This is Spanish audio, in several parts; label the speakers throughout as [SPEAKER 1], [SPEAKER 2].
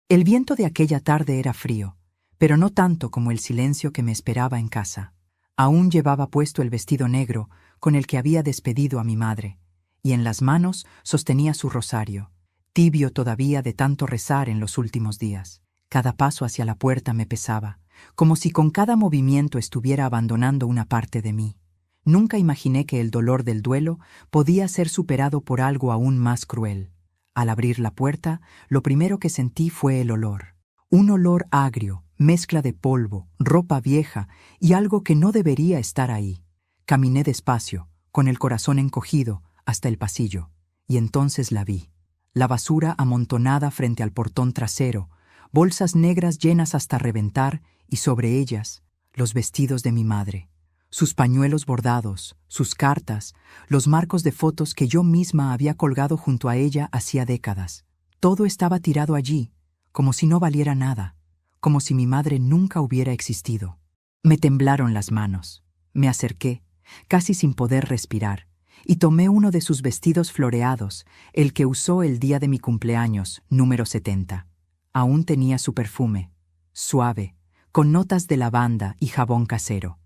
[SPEAKER 1] El viento de aquella tarde era frío, pero no tanto como el silencio que me esperaba en casa. Aún llevaba puesto el vestido negro con el que había despedido a mi madre, y en las manos sostenía su rosario, tibio todavía de tanto rezar en los últimos días. Cada paso hacia la puerta me pesaba, como si con cada movimiento estuviera abandonando una parte de mí. Nunca imaginé que el dolor del duelo podía ser superado por algo aún más cruel. Al abrir la puerta, lo primero que sentí fue el olor. Un olor agrio, mezcla de polvo, ropa vieja y algo que no debería estar ahí. Caminé despacio, con el corazón encogido, hasta el pasillo, y entonces la vi. La basura amontonada frente al portón trasero, bolsas negras llenas hasta reventar y sobre ellas, los vestidos de mi madre. Sus pañuelos bordados, sus cartas, los marcos de fotos que yo misma había colgado junto a ella hacía décadas. Todo estaba tirado allí, como si no valiera nada, como si mi madre nunca hubiera existido. Me temblaron las manos. Me acerqué, casi sin poder respirar, y tomé uno de sus vestidos floreados, el que usó el día de mi cumpleaños, número 70. Aún tenía su perfume, suave, con notas de lavanda y jabón casero.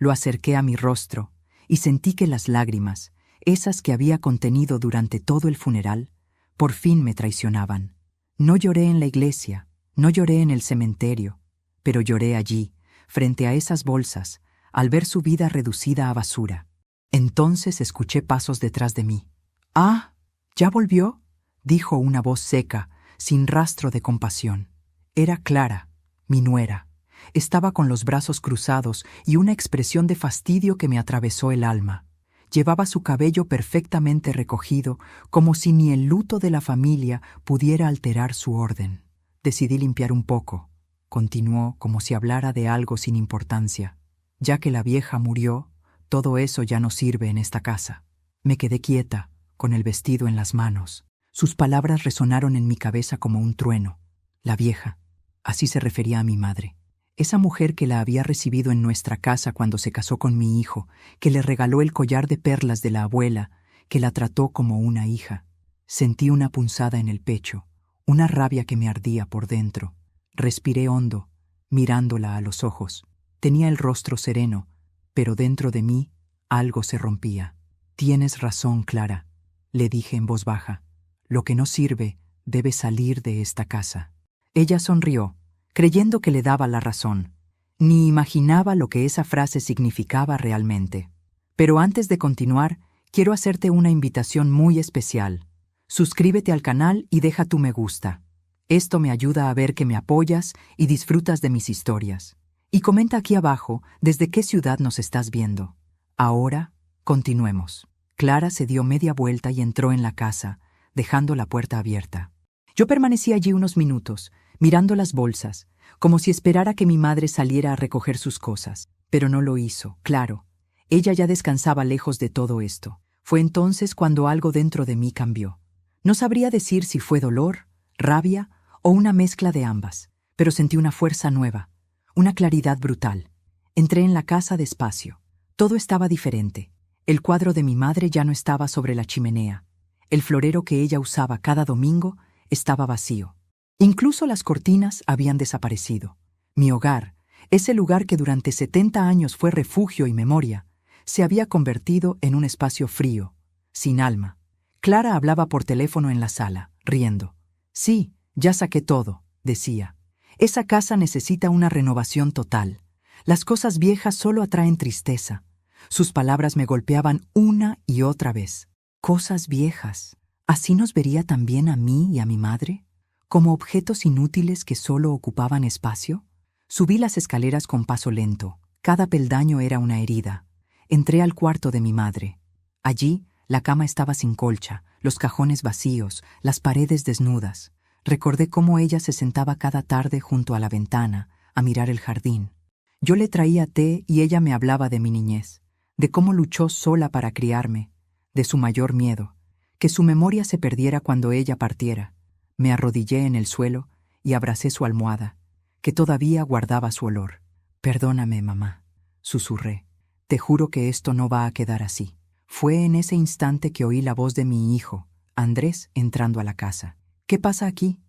[SPEAKER 1] Lo acerqué a mi rostro y sentí que las lágrimas, esas que había contenido durante todo el funeral, por fin me traicionaban. No lloré en la iglesia, no lloré en el cementerio, pero lloré allí, frente a esas bolsas, al ver su vida reducida a basura. Entonces escuché pasos detrás de mí. «¡Ah! ¿Ya volvió?», dijo una voz seca, sin rastro de compasión. Era Clara, mi nuera. Estaba con los brazos cruzados y una expresión de fastidio que me atravesó el alma. Llevaba su cabello perfectamente recogido, como si ni el luto de la familia pudiera alterar su orden. Decidí limpiar un poco. Continuó como si hablara de algo sin importancia. Ya que la vieja murió, todo eso ya no sirve en esta casa. Me quedé quieta, con el vestido en las manos. Sus palabras resonaron en mi cabeza como un trueno. La vieja, así se refería a mi madre. Esa mujer que la había recibido en nuestra casa cuando se casó con mi hijo, que le regaló el collar de perlas de la abuela, que la trató como una hija. Sentí una punzada en el pecho, una rabia que me ardía por dentro. Respiré hondo, mirándola a los ojos. Tenía el rostro sereno, pero dentro de mí algo se rompía. «Tienes razón, Clara», le dije en voz baja. «Lo que no sirve debe salir de esta casa». Ella sonrió, creyendo que le daba la razón. Ni imaginaba lo que esa frase significaba realmente. Pero antes de continuar, quiero hacerte una invitación muy especial. Suscríbete al canal y deja tu me gusta. Esto me ayuda a ver que me apoyas y disfrutas de mis historias. Y comenta aquí abajo desde qué ciudad nos estás viendo. Ahora, continuemos. Clara se dio media vuelta y entró en la casa, dejando la puerta abierta. Yo permanecí allí unos minutos, mirando las bolsas, como si esperara que mi madre saliera a recoger sus cosas. Pero no lo hizo, claro. Ella ya descansaba lejos de todo esto. Fue entonces cuando algo dentro de mí cambió. No sabría decir si fue dolor, rabia o una mezcla de ambas, pero sentí una fuerza nueva, una claridad brutal. Entré en la casa despacio. Todo estaba diferente. El cuadro de mi madre ya no estaba sobre la chimenea. El florero que ella usaba cada domingo estaba vacío. Incluso las cortinas habían desaparecido. Mi hogar, ese lugar que durante 70 años fue refugio y memoria, se había convertido en un espacio frío, sin alma. Clara hablaba por teléfono en la sala, riendo. «Sí, ya saqué todo», decía. «Esa casa necesita una renovación total. Las cosas viejas solo atraen tristeza». Sus palabras me golpeaban una y otra vez. «Cosas viejas. ¿Así nos vería también a mí y a mi madre? ¿Como objetos inútiles que solo ocupaban espacio?» Subí las escaleras con paso lento. Cada peldaño era una herida. Entré al cuarto de mi madre. Allí, la cama estaba sin colcha, los cajones vacíos, las paredes desnudas. Recordé cómo ella se sentaba cada tarde junto a la ventana, a mirar el jardín. Yo le traía té y ella me hablaba de mi niñez, de cómo luchó sola para criarme, de su mayor miedo, que su memoria se perdiera cuando ella partiera. Me arrodillé en el suelo y abracé su almohada, que todavía guardaba su olor. «Perdóname, mamá», susurré. «Te juro que esto no va a quedar así». Fue en ese instante que oí la voz de mi hijo, Andrés, entrando a la casa. «¿Qué pasa aquí?»,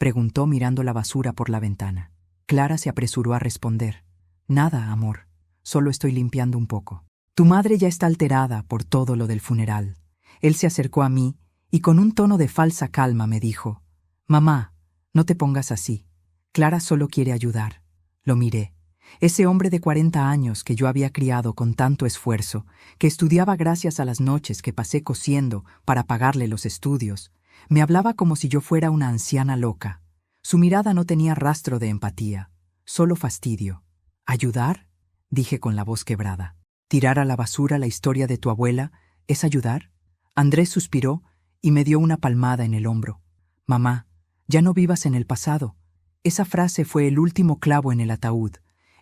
[SPEAKER 1] preguntó mirando la basura por la ventana. Clara se apresuró a responder. Nada, amor. Solo estoy limpiando un poco. Tu madre ya está alterada por todo lo del funeral. Él se acercó a mí y con un tono de falsa calma me dijo: Mamá, no te pongas así. Clara solo quiere ayudar. Lo miré. Ese hombre de 40 años que yo había criado con tanto esfuerzo, que estudiaba gracias a las noches que pasé cosiendo para pagarle los estudios, me hablaba como si yo fuera una anciana loca. Su mirada no tenía rastro de empatía, solo fastidio. ¿Ayudar?, dije con la voz quebrada. ¿Tirar a la basura la historia de tu abuela es ayudar? Andrés suspiró y me dio una palmada en el hombro. Mamá, ya no vivas en el pasado. Esa frase fue el último clavo en el ataúd.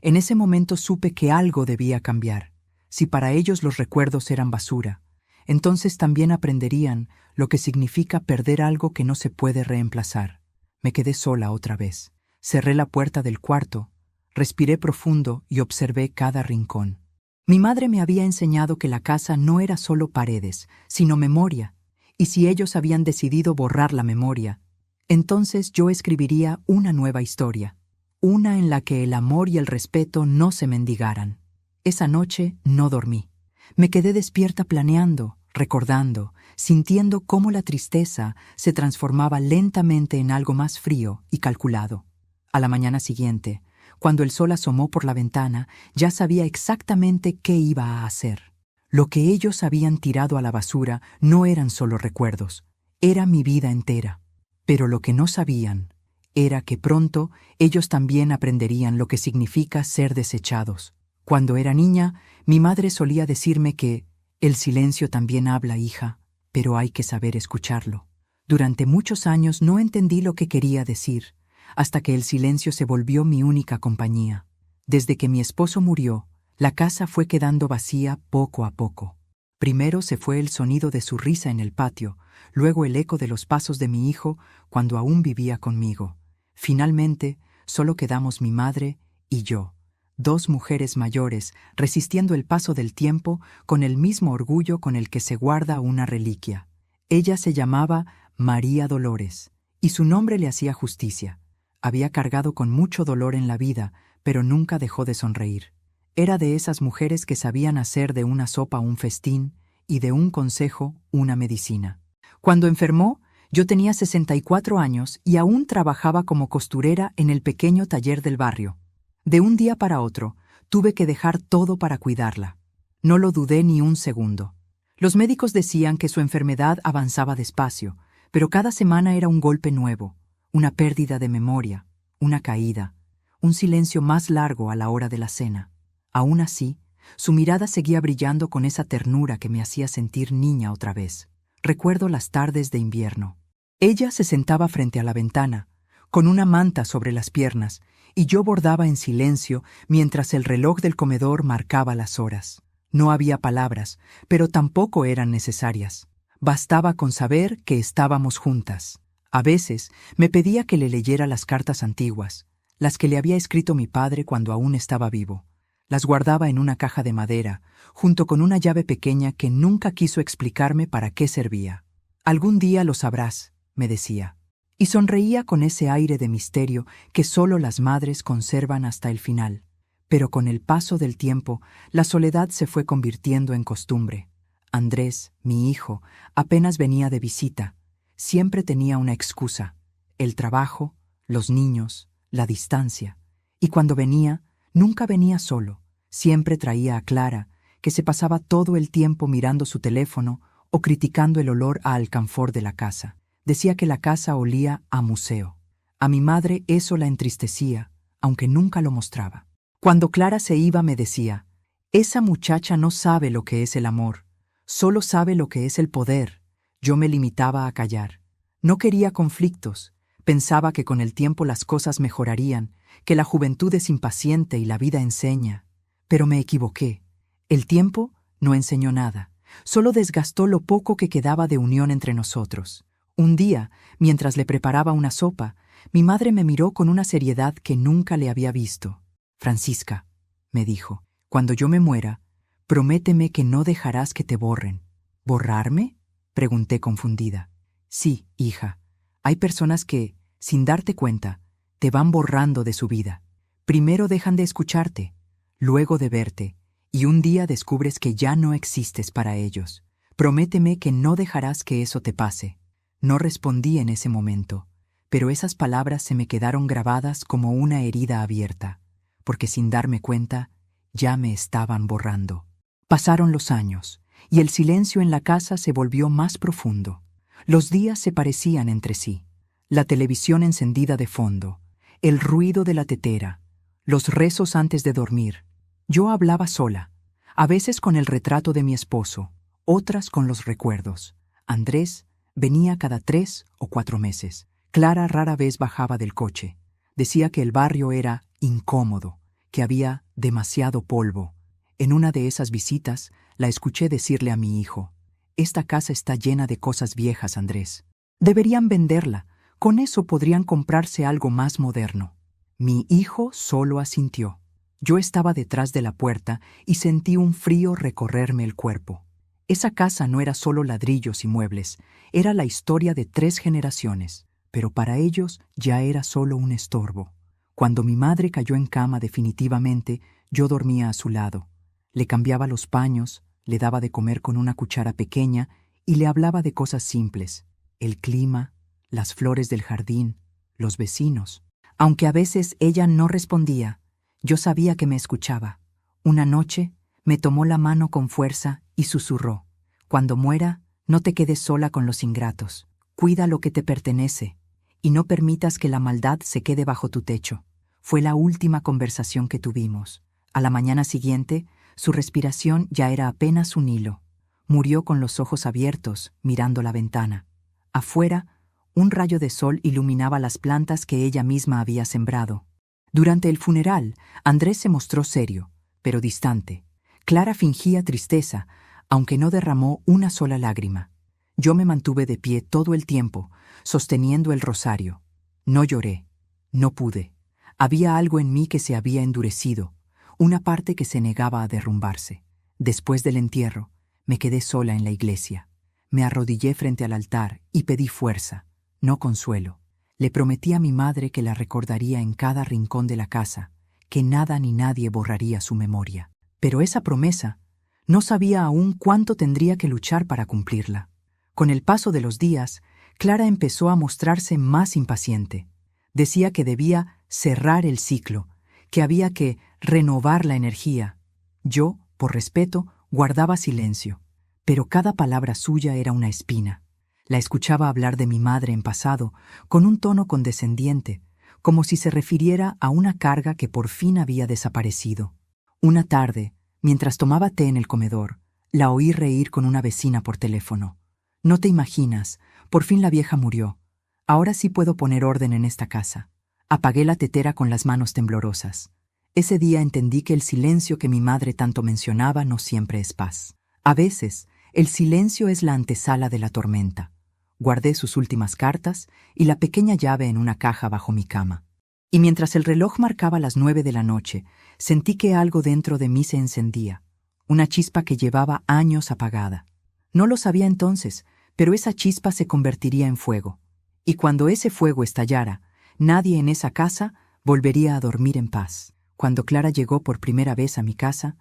[SPEAKER 1] En ese momento supe que algo debía cambiar. Si para ellos los recuerdos eran basura, entonces también aprenderían lo que significa perder algo que no se puede reemplazar. Me quedé sola otra vez. Cerré la puerta del cuarto, respiré profundo y observé cada rincón. Mi madre me había enseñado que la casa no era solo paredes, sino memoria, y si ellos habían decidido borrar la memoria, entonces yo escribiría una nueva historia, una en la que el amor y el respeto no se mendigaran. Esa noche no dormí. Me quedé despierta planeando, recordando, sintiendo cómo la tristeza se transformaba lentamente en algo más frío y calculado. A la mañana siguiente, cuando el sol asomó por la ventana, ya sabía exactamente qué iba a hacer. Lo que ellos habían tirado a la basura no eran solo recuerdos, era mi vida entera. Pero lo que no sabían era que pronto ellos también aprenderían lo que significa ser desechados. Cuando era niña, mi madre solía decirme que el silencio también habla, hija, pero hay que saber escucharlo. Durante muchos años no entendí lo que quería decir, hasta que el silencio se volvió mi única compañía. Desde que mi esposo murió, la casa fue quedando vacía poco a poco. Primero se fue el sonido de su risa en el patio, luego el eco de los pasos de mi hijo cuando aún vivía conmigo. Finalmente, solo quedamos mi madre y yo, dos mujeres mayores resistiendo el paso del tiempo con el mismo orgullo con el que se guarda una reliquia. Ella se llamaba María Dolores, y su nombre le hacía justicia. Había cargado con mucho dolor en la vida, pero nunca dejó de sonreír. Era de esas mujeres que sabían hacer de una sopa un festín y de un consejo una medicina. Cuando enfermó, yo tenía 64 años y aún trabajaba como costurera en el pequeño taller del barrio. De un día para otro, tuve que dejar todo para cuidarla. No lo dudé ni un segundo. Los médicos decían que su enfermedad avanzaba despacio, pero cada semana era un golpe nuevo, una pérdida de memoria, una caída, un silencio más largo a la hora de la cena. Aún así, su mirada seguía brillando con esa ternura que me hacía sentir niña otra vez. Recuerdo las tardes de invierno. Ella se sentaba frente a la ventana, con una manta sobre las piernas, y yo bordaba en silencio mientras el reloj del comedor marcaba las horas. No había palabras, pero tampoco eran necesarias. Bastaba con saber que estábamos juntas. A veces me pedía que le leyera las cartas antiguas, las que le había escrito mi padre cuando aún estaba vivo. Las guardaba en una caja de madera, junto con una llave pequeña que nunca quiso explicarme para qué servía. Algún día lo sabrás, me decía, y sonreía con ese aire de misterio que solo las madres conservan hasta el final. Pero con el paso del tiempo, la soledad se fue convirtiendo en costumbre. Andrés, mi hijo, apenas venía de visita. Siempre tenía una excusa: el trabajo, los niños, la distancia. Y cuando venía, nunca venía solo. Siempre traía a Clara, que se pasaba todo el tiempo mirando su teléfono o criticando el olor a alcanfor de la casa. Decía que la casa olía a museo. A mi madre eso la entristecía, aunque nunca lo mostraba. Cuando Clara se iba me decía: esa muchacha no sabe lo que es el amor, solo sabe lo que es el poder. Yo me limitaba a callar. No quería conflictos. Pensaba que con el tiempo las cosas mejorarían, que la juventud es impaciente y la vida enseña. Pero me equivoqué. El tiempo no enseñó nada, solo desgastó lo poco que quedaba de unión entre nosotros. Un día, mientras le preparaba una sopa, mi madre me miró con una seriedad que nunca le había visto. Francisca, me dijo, cuando yo me muera, prométeme que no dejarás que te borren. ¿Borrarme?, pregunté confundida. Sí, hija. Hay personas que Sin darte cuenta, te van borrando de su vida. Primero dejan de escucharte, luego de verte, y un día descubres que ya no existes para ellos. Prométeme que no dejarás que eso te pase. No respondí en ese momento, pero esas palabras se me quedaron grabadas como una herida abierta, porque sin darme cuenta, ya me estaban borrando. Pasaron los años, y el silencio en la casa se volvió más profundo. Los días se parecían entre sí. La televisión encendida de fondo, el ruido de la tetera, los rezos antes de dormir. Yo hablaba sola, a veces con el retrato de mi esposo, otras con los recuerdos. Andrés venía cada 3 o 4 meses. Clara rara vez bajaba del coche. Decía que el barrio era incómodo, que había demasiado polvo. En una de esas visitas, la escuché decirle a mi hijo: «Esta casa está llena de cosas viejas, Andrés. Deberían venderla. Con eso podrían comprarse algo más moderno». Mi hijo solo asintió. Yo estaba detrás de la puerta y sentí un frío recorrerme el cuerpo. Esa casa no era solo ladrillos y muebles, era la historia de 3 generaciones, pero para ellos ya era solo un estorbo. Cuando mi madre cayó en cama definitivamente, yo dormía a su lado. Le cambiaba los paños, le daba de comer con una cuchara pequeña y le hablaba de cosas simples: el clima, las flores del jardín, los vecinos. Aunque a veces ella no respondía, yo sabía que me escuchaba. Una noche me tomó la mano con fuerza y susurró: «Cuando muera, no te quedes sola con los ingratos. Cuida lo que te pertenece y no permitas que la maldad se quede bajo tu techo». Fue la última conversación que tuvimos. A la mañana siguiente, su respiración ya era apenas un hilo. Murió con los ojos abiertos, mirando la ventana. Afuera, un rayo de sol iluminaba las plantas que ella misma había sembrado. Durante el funeral, Andrés se mostró serio, pero distante. Clara fingía tristeza, aunque no derramó una sola lágrima. Yo me mantuve de pie todo el tiempo, sosteniendo el rosario. No lloré, no pude. Había algo en mí que se había endurecido, una parte que se negaba a derrumbarse. Después del entierro, me quedé sola en la iglesia. Me arrodillé frente al altar y pedí fuerza, no consuelo. Le prometí a mi madre que la recordaría en cada rincón de la casa, que nada ni nadie borraría su memoria. Pero esa promesa, no sabía aún cuánto tendría que luchar para cumplirla. Con el paso de los días, Clara empezó a mostrarse más impaciente. Decía que debía cerrar el ciclo, que había que renovar la energía. Yo, por respeto, guardaba silencio, pero cada palabra suya era una espina. La escuchaba hablar de mi madre en pasado, con un tono condescendiente, como si se refiriera a una carga que por fin había desaparecido. Una tarde, mientras tomaba té en el comedor, la oí reír con una vecina por teléfono. «No te imaginas, por fin la vieja murió. Ahora sí puedo poner orden en esta casa». Apagué la tetera con las manos temblorosas. Ese día entendí que el silencio que mi madre tanto mencionaba no siempre es paz. A veces, el silencio es la antesala de la tormenta. Guardé sus últimas cartas y la pequeña llave en una caja bajo mi cama. Y mientras el reloj marcaba las 9 de la noche, sentí que algo dentro de mí se encendía, una chispa que llevaba años apagada. No lo sabía entonces, pero esa chispa se convertiría en fuego. Y cuando ese fuego estallara, nadie en esa casa volvería a dormir en paz. Cuando Clara llegó por primera vez a mi casa,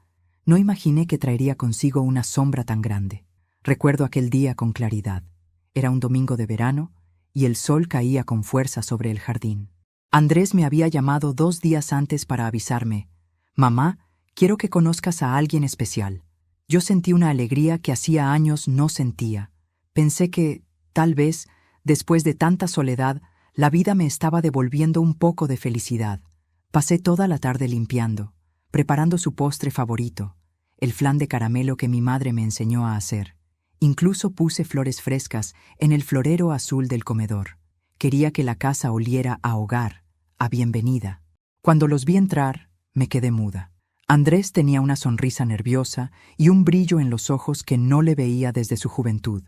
[SPEAKER 1] no imaginé que traería consigo una sombra tan grande. Recuerdo aquel día con claridad. Era un domingo de verano y el sol caía con fuerza sobre el jardín. Andrés me había llamado 2 días antes para avisarme: «Mamá, quiero que conozcas a alguien especial». Yo sentí una alegría que hacía años no sentía. Pensé que, tal vez, después de tanta soledad, la vida me estaba devolviendo un poco de felicidad. Pasé toda la tarde limpiando, preparando su postre favorito, el flan de caramelo que mi madre me enseñó a hacer. Incluso puse flores frescas en el florero azul del comedor. Quería que la casa oliera a hogar, a bienvenida. Cuando los vi entrar, me quedé muda. Andrés tenía una sonrisa nerviosa y un brillo en los ojos que no le veía desde su juventud.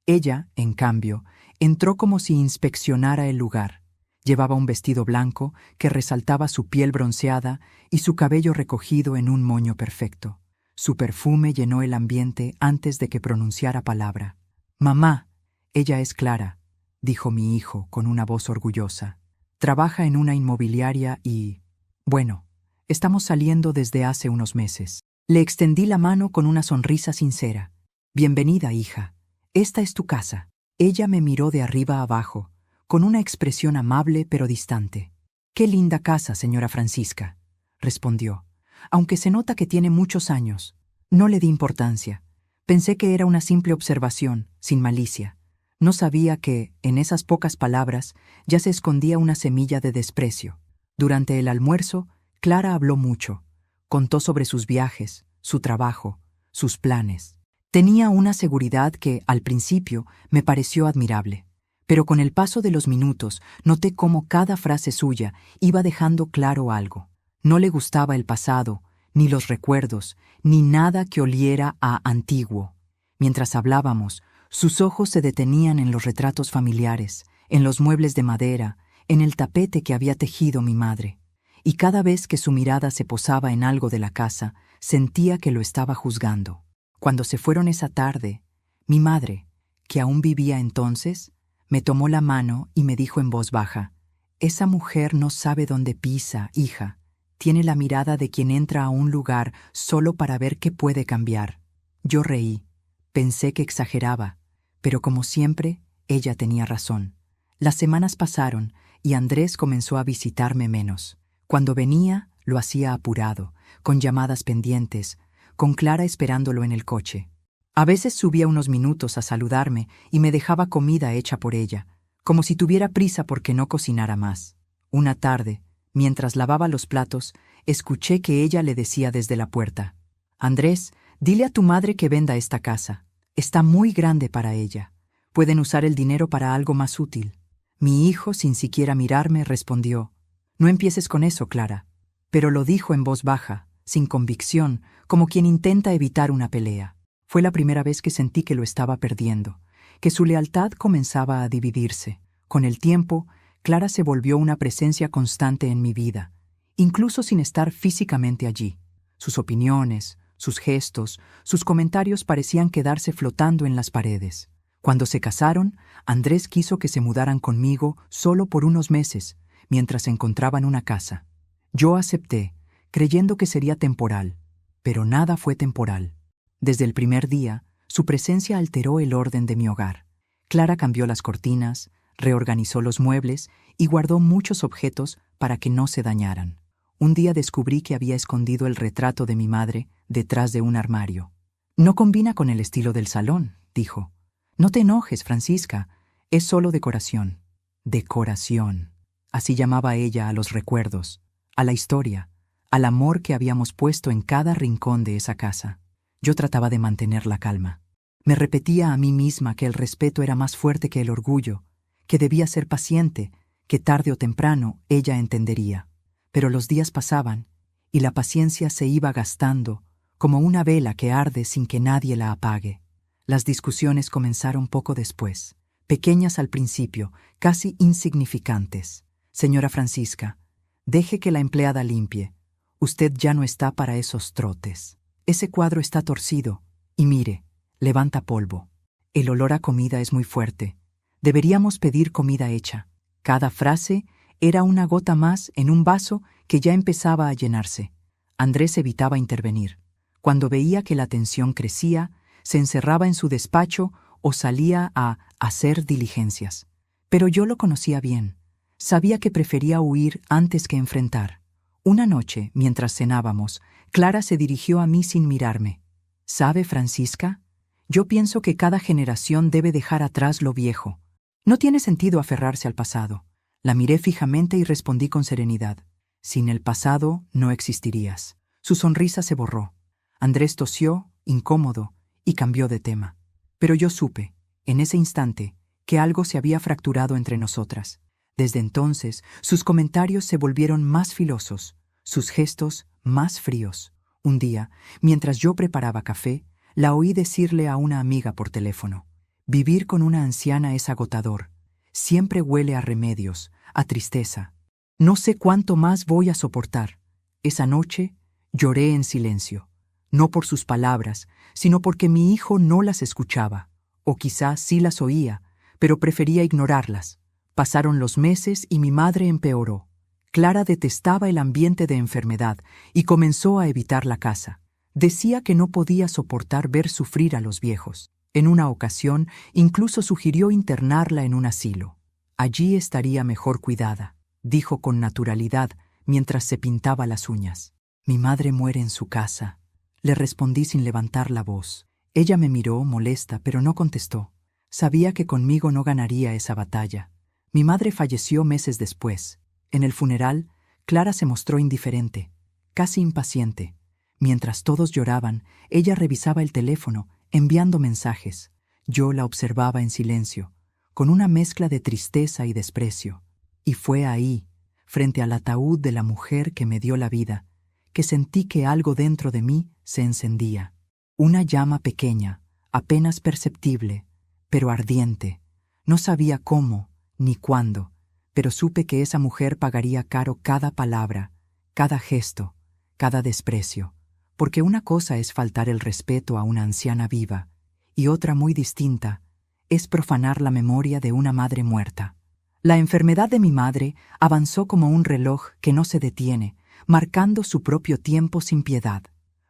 [SPEAKER 1] Ella, en cambio, entró como si inspeccionara el lugar. Llevaba un vestido blanco que resaltaba su piel bronceada y su cabello recogido en un moño perfecto. Su perfume llenó el ambiente antes de que pronunciara palabra. «Mamá, ella es Clara». dijo mi hijo con una voz orgullosa. Trabaja en una inmobiliaria y... bueno, estamos saliendo desde hace unos meses. Le extendí la mano con una sonrisa sincera. Bienvenida, hija. Esta es tu casa. Ella me miró de arriba a abajo, con una expresión amable pero distante. Qué linda casa, señora Francisca, respondió, aunque se nota que tiene muchos años. No le di importancia. Pensé que era una simple observación, sin malicia. No sabía que, en esas pocas palabras, ya se escondía una semilla de desprecio. Durante el almuerzo, Clara habló mucho. Contó sobre sus viajes, su trabajo, sus planes. Tenía una seguridad que, al principio, me pareció admirable. Pero con el paso de los minutos, noté cómo cada frase suya iba dejando claro algo. No le gustaba el pasado, ni los recuerdos, ni nada que oliera a antiguo. Mientras hablábamos, sus ojos se detenían en los retratos familiares, en los muebles de madera, en el tapete que había tejido mi madre. Y cada vez que su mirada se posaba en algo de la casa, sentía que lo estaba juzgando. Cuando se fueron esa tarde, mi madre, que aún vivía entonces, me tomó la mano y me dijo en voz baja: «Esa mujer no sabe dónde pisa, hija. Tiene la mirada de quien entra a un lugar solo para ver qué puede cambiar». Yo reí. Pensé que exageraba, pero como siempre, ella tenía razón. Las semanas pasaron y Andrés comenzó a visitarme menos. Cuando venía, lo hacía apurado, con llamadas pendientes, con Clara esperándolo en el coche. A veces subía unos minutos a saludarme y me dejaba comida hecha por ella, como si tuviera prisa porque no cocinara más. Una tarde, mientras lavaba los platos, escuché que ella le decía desde la puerta: «Andrés, dile a tu madre que venda esta casa. Está muy grande para ella. Pueden usar el dinero para algo más útil». Mi hijo, sin siquiera mirarme, respondió: «No empieces con eso, Clara». Pero lo dijo en voz baja, sin convicción, como quien intenta evitar una pelea. Fue la primera vez que sentí que lo estaba perdiendo, que su lealtad comenzaba a dividirse. Con el tiempo, Clara se volvió una presencia constante en mi vida, incluso sin estar físicamente allí. Sus opiniones, sus gestos, sus comentarios parecían quedarse flotando en las paredes. Cuando se casaron, Andrés quiso que se mudaran conmigo solo por unos meses, mientras encontraban una casa. Yo acepté, creyendo que sería temporal, pero nada fue temporal. Desde el primer día, su presencia alteró el orden de mi hogar. Clara cambió las cortinas, reorganizó los muebles y guardó muchos objetos para que no se dañaran. Un día descubrí que había escondido el retrato de mi madre detrás de un armario. «No combina con el estilo del salón», dijo. «No te enojes, Francisca, es solo decoración». Decoración. Así llamaba ella a los recuerdos, a la historia, al amor que habíamos puesto en cada rincón de esa casa. Yo trataba de mantener la calma. Me repetía a mí misma que el respeto era más fuerte que el orgullo, que debía ser paciente, que tarde o temprano ella entendería. Pero los días pasaban y la paciencia se iba gastando como una vela que arde sin que nadie la apague. Las discusiones comenzaron poco después, pequeñas al principio, casi insignificantes. «Señora Francisca, deje que la empleada limpie. Usted ya no está para esos trotes. Ese cuadro está torcido. Y mire, levanta polvo. El olor a comida es muy fuerte. Deberíamos pedir comida hecha». Cada frase era una gota más en un vaso que ya empezaba a llenarse. Andrés evitaba intervenir. Cuando veía que la tensión crecía, se encerraba en su despacho o salía a hacer diligencias. Pero yo lo conocía bien. Sabía que prefería huir antes que enfrentar. Una noche, mientras cenábamos, Clara se dirigió a mí sin mirarme. «¿Sabe, Francisca? Yo pienso que cada generación debe dejar atrás lo viejo. No tiene sentido aferrarse al pasado». La miré fijamente y respondí con serenidad: «Sin el pasado no existirías». Su sonrisa se borró. Andrés tosió, incómodo, y cambió de tema. Pero yo supe, en ese instante, que algo se había fracturado entre nosotras. Desde entonces, sus comentarios se volvieron más filosos, sus gestos más fríos. Un día, mientras yo preparaba café, la oí decirle a una amiga por teléfono: «Vivir con una anciana es agotador. Siempre huele a remedios, a tristeza. No sé cuánto más voy a soportar». Esa noche lloré en silencio, no por sus palabras, sino porque mi hijo no las escuchaba, o quizás sí las oía, pero prefería ignorarlas. Pasaron los meses y mi madre empeoró. Clara detestaba el ambiente de enfermedad y comenzó a evitar la casa. Decía que no podía soportar ver sufrir a los viejos. En una ocasión, incluso sugirió internarla en un asilo. Allí estaría mejor cuidada, dijo con naturalidad mientras se pintaba las uñas. Mi madre muere en su casa, le respondí sin levantar la voz. Ella me miró, molesta, pero no contestó. Sabía que conmigo no ganaría esa batalla. Mi madre falleció meses después. En el funeral, Clara se mostró indiferente, casi impaciente. Mientras todos lloraban, ella revisaba el teléfono, enviando mensajes. Yo la observaba en silencio, con una mezcla de tristeza y desprecio. Y fue ahí, frente al ataúd de la mujer que me dio la vida, que sentí que algo dentro de mí se encendía. Una llama pequeña, apenas perceptible, pero ardiente. No sabía cómo ni cuándo, pero supe que esa mujer pagaría caro cada palabra, cada gesto, cada desprecio, porque una cosa es faltar el respeto a una anciana viva, y otra muy distinta es profanar la memoria de una madre muerta. La enfermedad de mi madre avanzó como un reloj que no se detiene, marcando su propio tiempo sin piedad.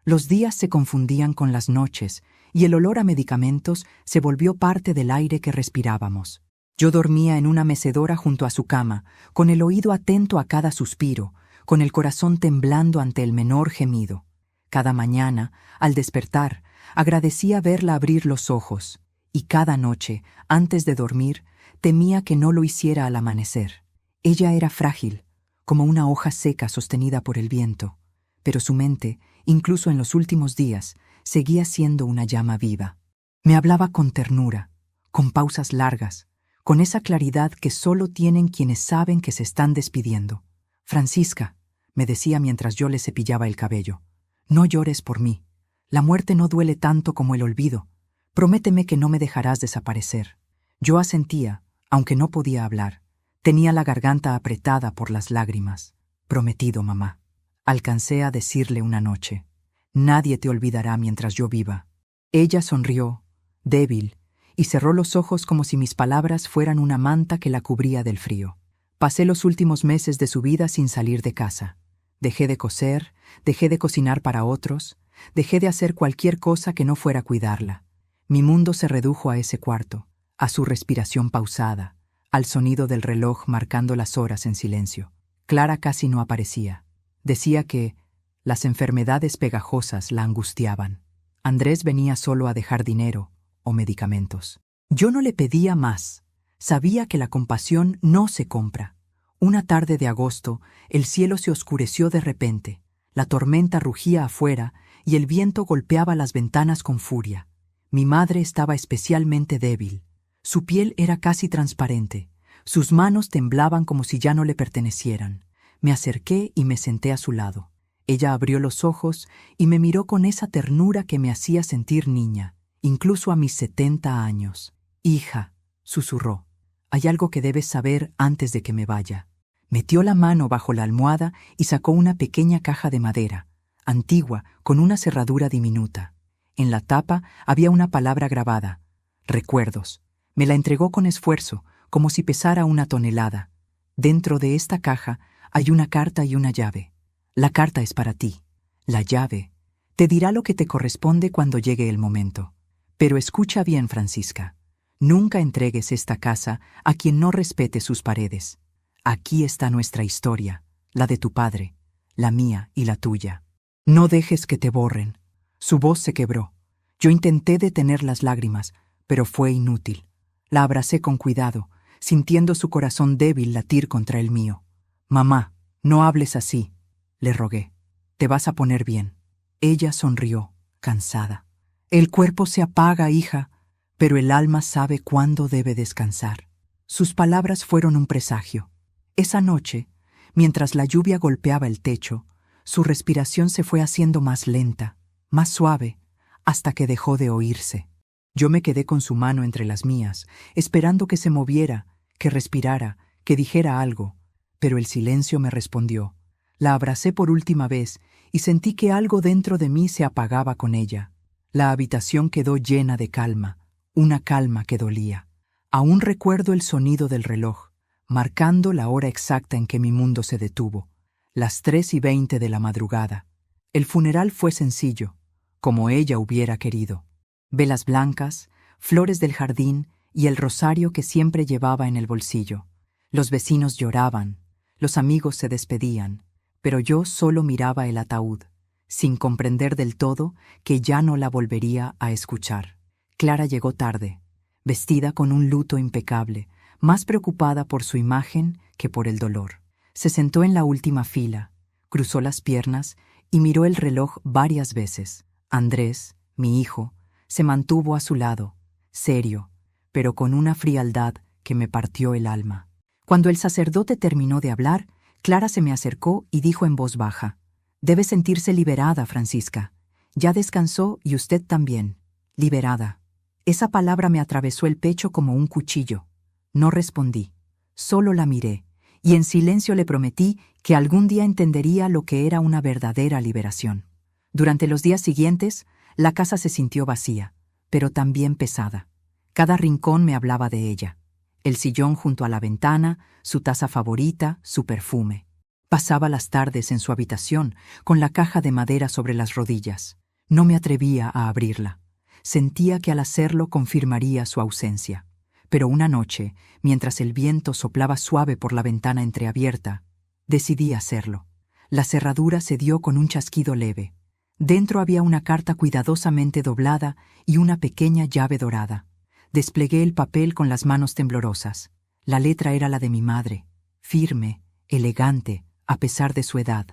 [SPEAKER 1] Los días se confundían con las noches, y el olor a medicamentos se volvió parte del aire que respirábamos. Yo dormía en una mecedora junto a su cama, con el oído atento a cada suspiro, con el corazón temblando ante el menor gemido. Cada mañana, al despertar, agradecía verla abrir los ojos, y cada noche, antes de dormir, temía que no lo hiciera al amanecer. Ella era frágil, como una hoja seca sostenida por el viento, pero su mente, incluso en los últimos días, seguía siendo una llama viva. Me hablaba con ternura, con pausas largas, con esa claridad que solo tienen quienes saben que se están despidiendo. Francisca, me decía mientras yo le cepillaba el cabello, no llores por mí. La muerte no duele tanto como el olvido. Prométeme que no me dejarás desaparecer. Yo asentía, aunque no podía hablar. Tenía la garganta apretada por las lágrimas. Prometido, mamá. Alcancé a decirle una noche. Nadie te olvidará mientras yo viva. Ella sonrió, débil, y cerró los ojos como si mis palabras fueran una manta que la cubría del frío. Pasé los últimos meses de su vida sin salir de casa. Dejé de coser, dejé de cocinar para otros, dejé de hacer cualquier cosa que no fuera cuidarla. Mi mundo se redujo a ese cuarto, a su respiración pausada, al sonido del reloj marcando las horas en silencio. Clara casi no aparecía. Decía que las enfermedades pegajosas la angustiaban. Andrés venía solo a dejar dinero o medicamentos. Yo no le pedía más. Sabía que la compasión no se compra. Una tarde de agosto, el cielo se oscureció de repente. La tormenta rugía afuera y el viento golpeaba las ventanas con furia. Mi madre estaba especialmente débil. Su piel era casi transparente. Sus manos temblaban como si ya no le pertenecieran. Me acerqué y me senté a su lado. Ella abrió los ojos y me miró con esa ternura que me hacía sentir niña, incluso a mis 70 años. «Hija», susurró, «hay algo que debes saber antes de que me vaya». Metió la mano bajo la almohada y sacó una pequeña caja de madera, antigua, con una cerradura diminuta. En la tapa había una palabra grabada: recuerdos. Me la entregó con esfuerzo, como si pesara una tonelada. Dentro de esta caja hay una carta y una llave. La carta es para ti. La llave te dirá lo que te corresponde cuando llegue el momento. Pero escucha bien, Francisca. Nunca entregues esta casa a quien no respete sus paredes. Aquí está nuestra historia, la de tu padre, la mía y la tuya. No dejes que te borren. Su voz se quebró. Yo intenté detener las lágrimas, pero fue inútil. La abracé con cuidado, sintiendo su corazón débil latir contra el mío. «Mamá, no hables así», le rogué. «Te vas a poner bien». Ella sonrió, cansada. «El cuerpo se apaga, hija, pero el alma sabe cuándo debe descansar». Sus palabras fueron un presagio. Esa noche, mientras la lluvia golpeaba el techo, su respiración se fue haciendo más lenta, más suave, hasta que dejó de oírse. Yo me quedé con su mano entre las mías, esperando que se moviera, que respirara, que dijera algo, pero el silencio me respondió. La abracé por última vez y sentí que algo dentro de mí se apagaba con ella. La habitación quedó llena de calma, una calma que dolía. Aún recuerdo el sonido del reloj, marcando la hora exacta en que mi mundo se detuvo, las 3:20 de la madrugada. El funeral fue sencillo, como ella hubiera querido. Velas blancas, flores del jardín y el rosario que siempre llevaba en el bolsillo. Los vecinos lloraban, los amigos se despedían, pero yo solo miraba el ataúd, sin comprender del todo que ya no la volvería a escuchar. Clara llegó tarde, vestida con un luto impecable, más preocupada por su imagen que por el dolor. Se sentó en la última fila, cruzó las piernas y miró el reloj varias veces. Andrés, mi hijo, se mantuvo a su lado, serio, pero con una frialdad que me partió el alma. Cuando el sacerdote terminó de hablar, Clara se me acercó y dijo en voz baja: «Debe sentirse liberada, Francisca. Ya descansó y usted también. Liberada». Esa palabra me atravesó el pecho como un cuchillo. No respondí, solo la miré, y en silencio le prometí que algún día entendería lo que era una verdadera liberación. Durante los días siguientes, la casa se sintió vacía, pero también pesada. Cada rincón me hablaba de ella. El sillón junto a la ventana, su taza favorita, su perfume. Pasaba las tardes en su habitación, con la caja de madera sobre las rodillas. No me atrevía a abrirla. Sentía que al hacerlo confirmaría su ausencia. Pero una noche, mientras el viento soplaba suave por la ventana entreabierta, decidí hacerlo. La cerradura se dio con un chasquido leve. Dentro había una carta cuidadosamente doblada y una pequeña llave dorada. Desplegué el papel con las manos temblorosas. La letra era la de mi madre, firme, elegante, a pesar de su edad.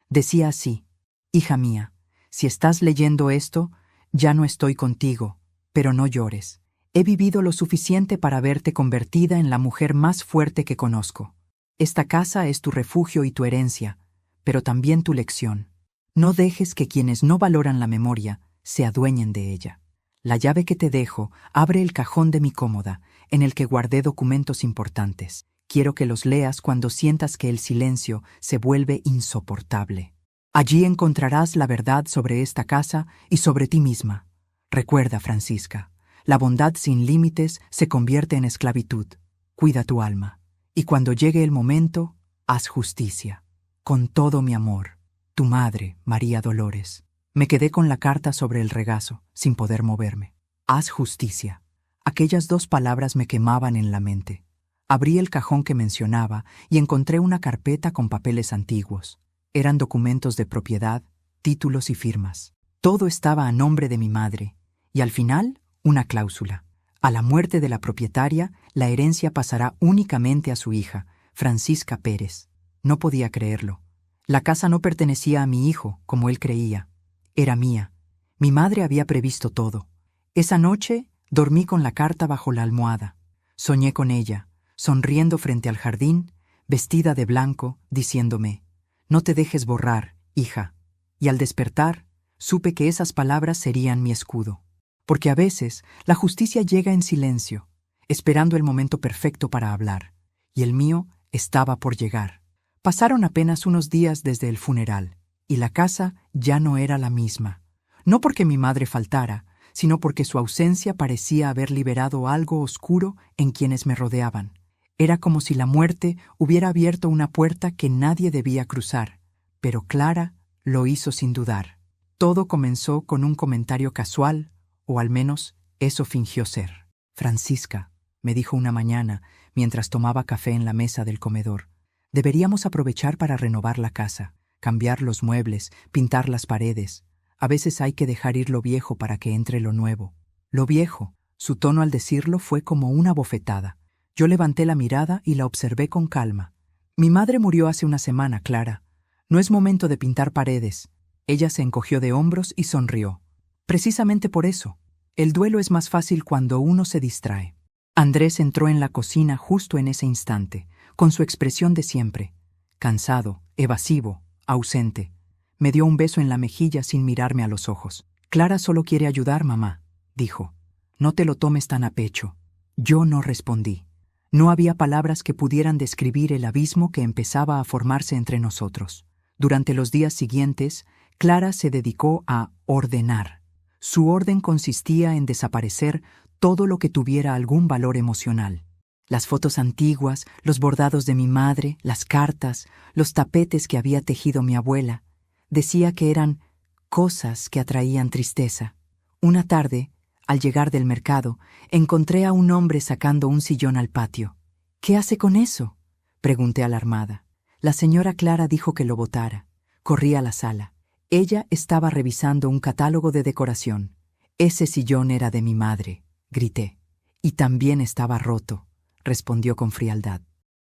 [SPEAKER 1] Decía así: «Hija mía, si estás leyendo esto, ya no estoy contigo, pero no llores. He vivido lo suficiente para verte convertida en la mujer más fuerte que conozco. Esta casa es tu refugio y tu herencia, pero también tu lección. No dejes que quienes no valoran la memoria se adueñen de ella. La llave que te dejo abre el cajón de mi cómoda, en el que guardé documentos importantes. Quiero que los leas cuando sientas que el silencio se vuelve insoportable. Allí encontrarás la verdad sobre esta casa y sobre ti misma. Recuerda, Francisca, la bondad sin límites se convierte en esclavitud. Cuida tu alma. Y cuando llegue el momento, haz justicia. Con todo mi amor, tu madre, María Dolores». Me quedé con la carta sobre el regazo, sin poder moverme. Haz justicia. Aquellas dos palabras me quemaban en la mente. Abrí el cajón que mencionaba y encontré una carpeta con papeles antiguos. Eran documentos de propiedad, títulos y firmas. Todo estaba a nombre de mi madre. Y al final, una cláusula. A la muerte de la propietaria, la herencia pasará únicamente a su hija, Francisca Pérez. No podía creerlo. La casa no pertenecía a mi hijo, como él creía. Era mía. Mi madre había previsto todo. Esa noche dormí con la carta bajo la almohada. Soñé con ella, sonriendo frente al jardín, vestida de blanco, diciéndome: «No te dejes borrar, hija». Y al despertar, supe que esas palabras serían mi escudo. Porque a veces la justicia llega en silencio, esperando el momento perfecto para hablar. Y el mío estaba por llegar. Pasaron apenas unos días desde el funeral, y la casa ya no era la misma. No porque mi madre faltara, sino porque su ausencia parecía haber liberado algo oscuro en quienes me rodeaban. Era como si la muerte hubiera abierto una puerta que nadie debía cruzar, pero Clara lo hizo sin dudar. Todo comenzó con un comentario casual, o al menos eso fingió ser. «Francisca», me dijo una mañana mientras tomaba café en la mesa del comedor, «deberíamos aprovechar para renovar la casa. Cambiar los muebles, pintar las paredes. A veces hay que dejar ir lo viejo para que entre lo nuevo». Lo viejo. Su tono al decirlo fue como una bofetada. Yo levanté la mirada y la observé con calma. «Mi madre murió hace una semana, Clara. No es momento de pintar paredes». Ella se encogió de hombros y sonrió. «Precisamente por eso. El duelo es más fácil cuando uno se distrae». Andrés entró en la cocina justo en ese instante, con su expresión de siempre. Cansado, evasivo, ausente. Me dio un beso en la mejilla sin mirarme a los ojos. «Clara solo quiere ayudar, mamá», dijo. «No te lo tomes tan a pecho». Yo no respondí. No había palabras que pudieran describir el abismo que empezaba a formarse entre nosotros. Durante los días siguientes, Clara se dedicó a ordenar. Su orden consistía en desaparecer todo lo que tuviera algún valor emocional. Las fotos antiguas, los bordados de mi madre, las cartas, los tapetes que había tejido mi abuela. Decía que eran cosas que atraían tristeza. Una tarde, al llegar del mercado, encontré a un hombre sacando un sillón al patio. «¿Qué hace con eso?», pregunté alarmada. La señora Clara dijo que lo botara. Corrí a la sala. Ella estaba revisando un catálogo de decoración. «Ese sillón era de mi madre», grité. «Y también estaba roto», respondió con frialdad.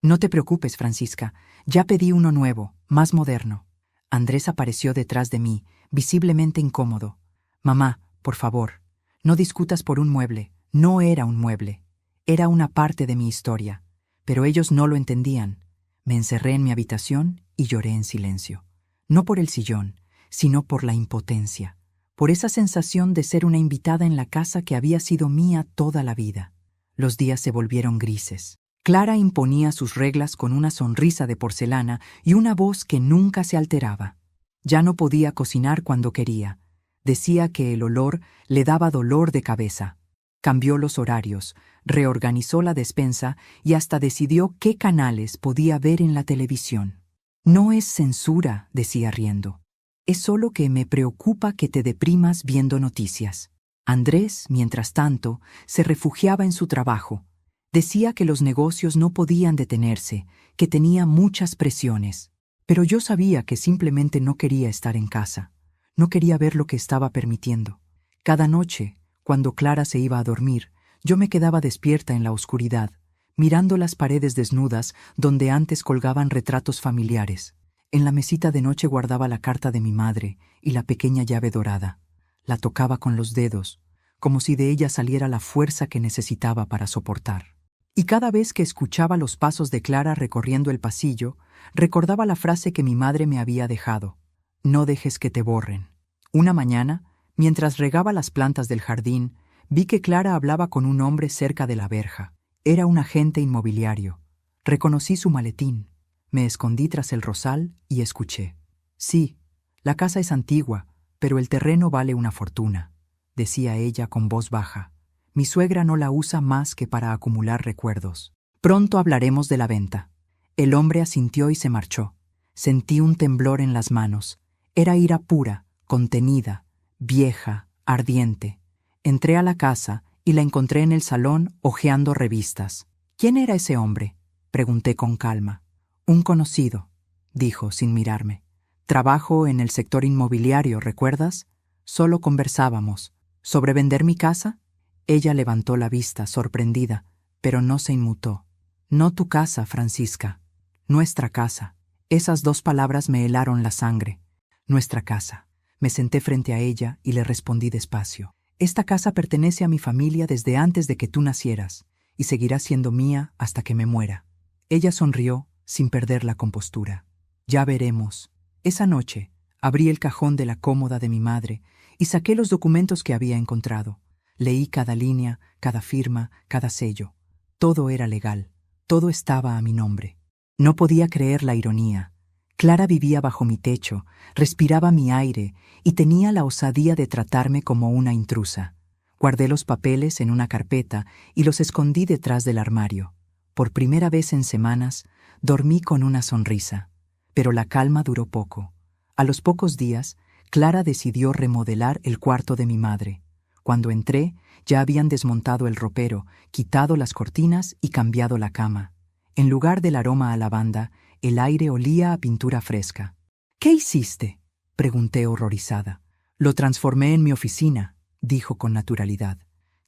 [SPEAKER 1] «No te preocupes, Francisca. Ya pedí uno nuevo, más moderno». Andrés apareció detrás de mí, visiblemente incómodo. «Mamá, por favor, no discutas por un mueble. No era un mueble. Era una parte de mi historia. Pero ellos no lo entendían». Me encerré en mi habitación y lloré en silencio. No por el sillón, sino por la impotencia, por esa sensación de ser una invitada en la casa que había sido mía toda la vida. Los días se volvieron grises. Clara imponía sus reglas con una sonrisa de porcelana y una voz que nunca se alteraba. Ya no podía cocinar cuando quería. Decía que el olor le daba dolor de cabeza. Cambió los horarios, reorganizó la despensa y hasta decidió qué canales podía ver en la televisión. «No es censura», decía riendo. «Es solo que me preocupa que te deprimas viendo noticias». Andrés, mientras tanto, se refugiaba en su trabajo. Decía que los negocios no podían detenerse, que tenía muchas presiones. Pero yo sabía que simplemente no quería estar en casa. No quería ver lo que estaba permitiendo. Cada noche, cuando Clara se iba a dormir, yo me quedaba despierta en la oscuridad, mirando las paredes desnudas donde antes colgaban retratos familiares. En la mesita de noche guardaba la carta de mi madre y la pequeña llave dorada. La tocaba con los dedos, como si de ella saliera la fuerza que necesitaba para soportar. Y cada vez que escuchaba los pasos de Clara recorriendo el pasillo, recordaba la frase que mi madre me había dejado: «No dejes que te borren». Una mañana, mientras regaba las plantas del jardín, vi que Clara hablaba con un hombre cerca de la verja. Era un agente inmobiliario. Reconocí su maletín. Me escondí tras el rosal y escuché. «Sí, la casa es antigua, pero el terreno vale una fortuna», decía ella con voz baja. «Mi suegra no la usa más que para acumular recuerdos. Pronto hablaremos de la venta». El hombre asintió y se marchó. Sentí un temblor en las manos. Era ira pura, contenida, vieja, ardiente. Entré a la casa y la encontré en el salón hojeando revistas. «¿Quién era ese hombre?», pregunté con calma. «Un conocido», dijo sin mirarme. «Trabajo en el sector inmobiliario, ¿recuerdas? Solo conversábamos. ¿Sobre vender mi casa?». Ella levantó la vista, sorprendida, pero no se inmutó. «No tu casa, Francisca. Nuestra casa». Esas dos palabras me helaron la sangre. «Nuestra casa». Me senté frente a ella y le respondí despacio. «Esta casa pertenece a mi familia desde antes de que tú nacieras, y seguirá siendo mía hasta que me muera». Ella sonrió sin perder la compostura. «Ya veremos». Esa noche abrí el cajón de la cómoda de mi madre y saqué los documentos que había encontrado. Leí cada línea, cada firma, cada sello. Todo era legal. Todo estaba a mi nombre. No podía creer la ironía. Clara vivía bajo mi techo, respiraba mi aire y tenía la osadía de tratarme como una intrusa. Guardé los papeles en una carpeta y los escondí detrás del armario. Por primera vez en semanas, dormí con una sonrisa. Pero la calma duró poco. A los pocos días, Clara decidió remodelar el cuarto de mi madre. Cuando entré, ya habían desmontado el ropero, quitado las cortinas y cambiado la cama. En lugar del aroma a lavanda, el aire olía a pintura fresca. «¿Qué hiciste?», pregunté horrorizada. «Lo transformé en mi oficina», dijo con naturalidad.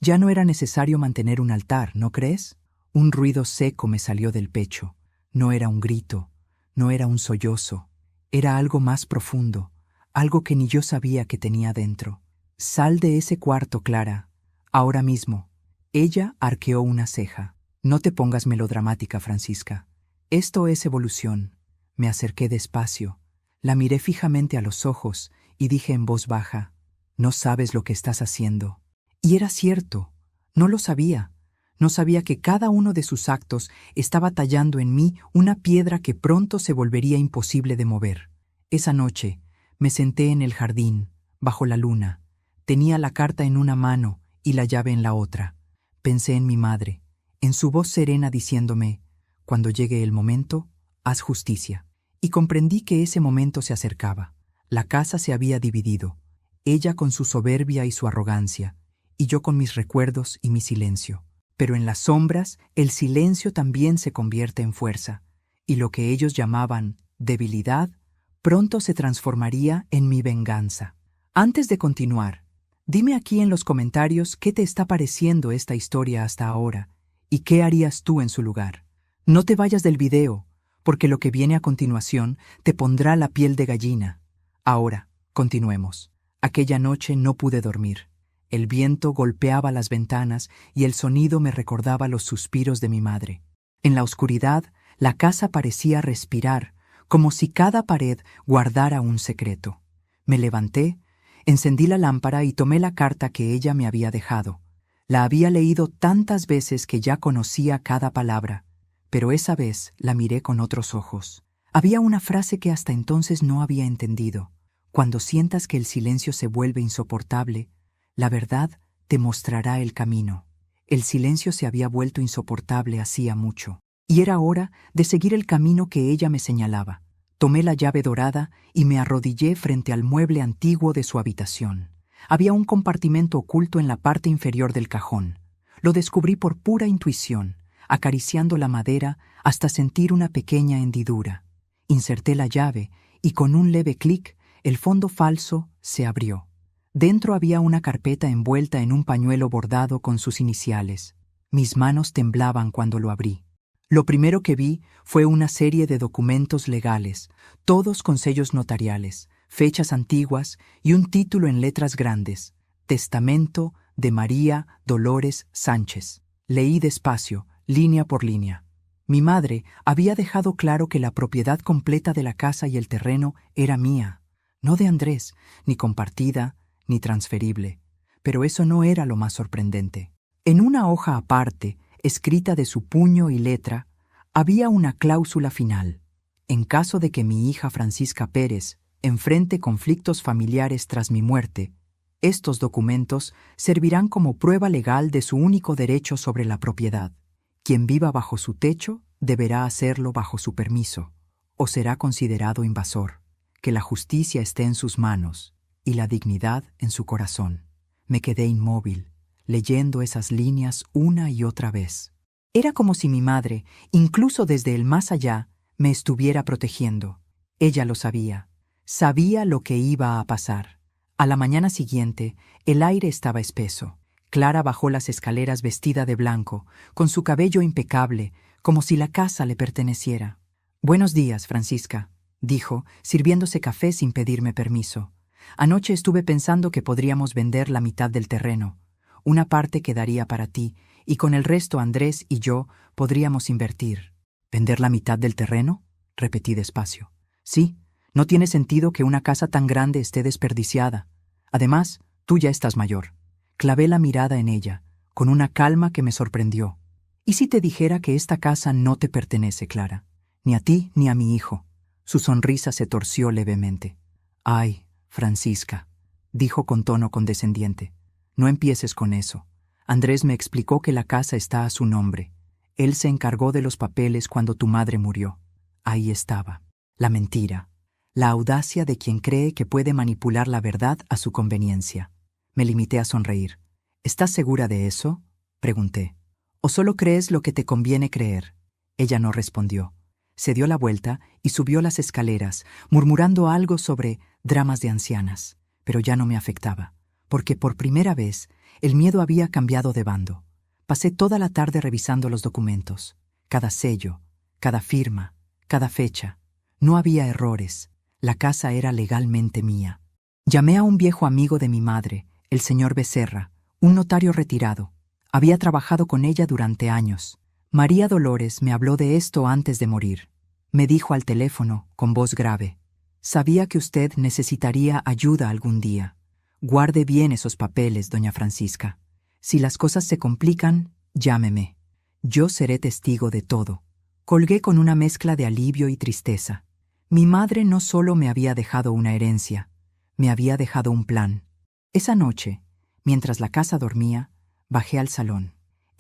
[SPEAKER 1] «Ya no era necesario mantener un altar, ¿no crees?». Un ruido seco me salió del pecho. No era un grito, no era un sollozo. Era algo más profundo, algo que ni yo sabía que tenía dentro. «Sal de ese cuarto, Clara, ahora mismo». Ella arqueó una ceja. «No te pongas melodramática, Francisca. Esto es evolución». Me acerqué despacio, la miré fijamente a los ojos y dije en voz baja: «No sabes lo que estás haciendo». Y era cierto, no lo sabía. No sabía que cada uno de sus actos estaba tallando en mí una piedra que pronto se volvería imposible de mover. Esa noche me senté en el jardín, bajo la luna. Tenía la carta en una mano y la llave en la otra. Pensé en mi madre, en su voz serena diciéndome, cuando llegue el momento, haz justicia. Y comprendí que ese momento se acercaba. La casa se había dividido, ella con su soberbia y su arrogancia, y yo con mis recuerdos y mi silencio. Pero en las sombras, el silencio también se convierte en fuerza, y lo que ellos llamaban debilidad, pronto se transformaría en mi venganza. Antes de continuar, dime aquí en los comentarios qué te está pareciendo esta historia hasta ahora, y qué harías tú en su lugar. No te vayas del video, porque lo que viene a continuación te pondrá la piel de gallina. Ahora, continuemos. Aquella noche no pude dormir. El viento golpeaba las ventanas y el sonido me recordaba los suspiros de mi madre. En la oscuridad, la casa parecía respirar, como si cada pared guardara un secreto. Me levanté, encendí la lámpara y tomé la carta que ella me había dejado. La había leído tantas veces que ya conocía cada palabra, pero esa vez la miré con otros ojos. Había una frase que hasta entonces no había entendido. Cuando sientas que el silencio se vuelve insoportable, la verdad te mostrará el camino. El silencio se había vuelto insoportable hacía mucho, y era hora de seguir el camino que ella me señalaba. Tomé la llave dorada y me arrodillé frente al mueble antiguo de su habitación. Había un compartimento oculto en la parte inferior del cajón. Lo descubrí por pura intuición, acariciando la madera hasta sentir una pequeña hendidura. Inserté la llave y con un leve clic, el fondo falso se abrió. Dentro había una carpeta envuelta en un pañuelo bordado con sus iniciales. Mis manos temblaban cuando lo abrí. Lo primero que vi fue una serie de documentos legales, todos con sellos notariales, fechas antiguas y un título en letras grandes: Testamento de María Dolores Sánchez. Leí despacio, línea por línea. Mi madre había dejado claro que la propiedad completa de la casa y el terreno era mía, no de Andrés, ni compartida, ni transferible. Pero eso no era lo más sorprendente. En una hoja aparte, escrita de su puño y letra, había una cláusula final. En caso de que mi hija Francisca Pérez enfrente conflictos familiares tras mi muerte, estos documentos servirán como prueba legal de su único derecho sobre la propiedad. Quien viva bajo su techo deberá hacerlo bajo su permiso, o será considerado invasor. Que la justicia esté en sus manos y la dignidad en su corazón. Me quedé inmóvil, leyendo esas líneas una y otra vez. Era como si mi madre, incluso desde el más allá, me estuviera protegiendo. Ella lo sabía. Sabía lo que iba a pasar. A la mañana siguiente, el aire estaba espeso. Clara bajó las escaleras vestida de blanco, con su cabello impecable, como si la casa le perteneciera. «Buenos días, Francisca», dijo, sirviéndose café sin pedirme permiso. «Anoche estuve pensando que podríamos vender la mitad del terreno. Una parte quedaría para ti, y con el resto Andrés y yo podríamos invertir». «¿Vender la mitad del terreno?», repetí despacio. «Sí, no tiene sentido que una casa tan grande esté desperdiciada. Además, tú ya estás mayor». Clavé la mirada en ella, con una calma que me sorprendió. «¿Y si te dijera que esta casa no te pertenece, Clara? Ni a ti ni a mi hijo». Su sonrisa se torció levemente. «Ay, Francisca», dijo con tono condescendiente, «no empieces con eso. Andrés me explicó que la casa está a su nombre. Él se encargó de los papeles cuando tu madre murió. Ahí estaba. La mentira. La audacia de quien cree que puede manipular la verdad a su conveniencia». Me limité a sonreír. «¿Estás segura de eso?», pregunté. «¿O solo crees lo que te conviene creer?». Ella no respondió. Se dio la vuelta y subió las escaleras, murmurando algo sobre dramas de ancianas. Pero ya no me afectaba, porque por primera vez el miedo había cambiado de bando. Pasé toda la tarde revisando los documentos. Cada sello, cada firma, cada fecha. No había errores. La casa era legalmente mía. Llamé a un viejo amigo de mi madre, el señor Becerra, un notario retirado. Había trabajado con ella durante años. María Dolores me habló de esto antes de morir. Me dijo al teléfono, con voz grave: «Sabía que usted necesitaría ayuda algún día. Guarde bien esos papeles, doña Francisca. Si las cosas se complican, llámeme. Yo seré testigo de todo». Colgué con una mezcla de alivio y tristeza. Mi madre no solo me había dejado una herencia, me había dejado un plan. Esa noche, mientras la casa dormía, bajé al salón.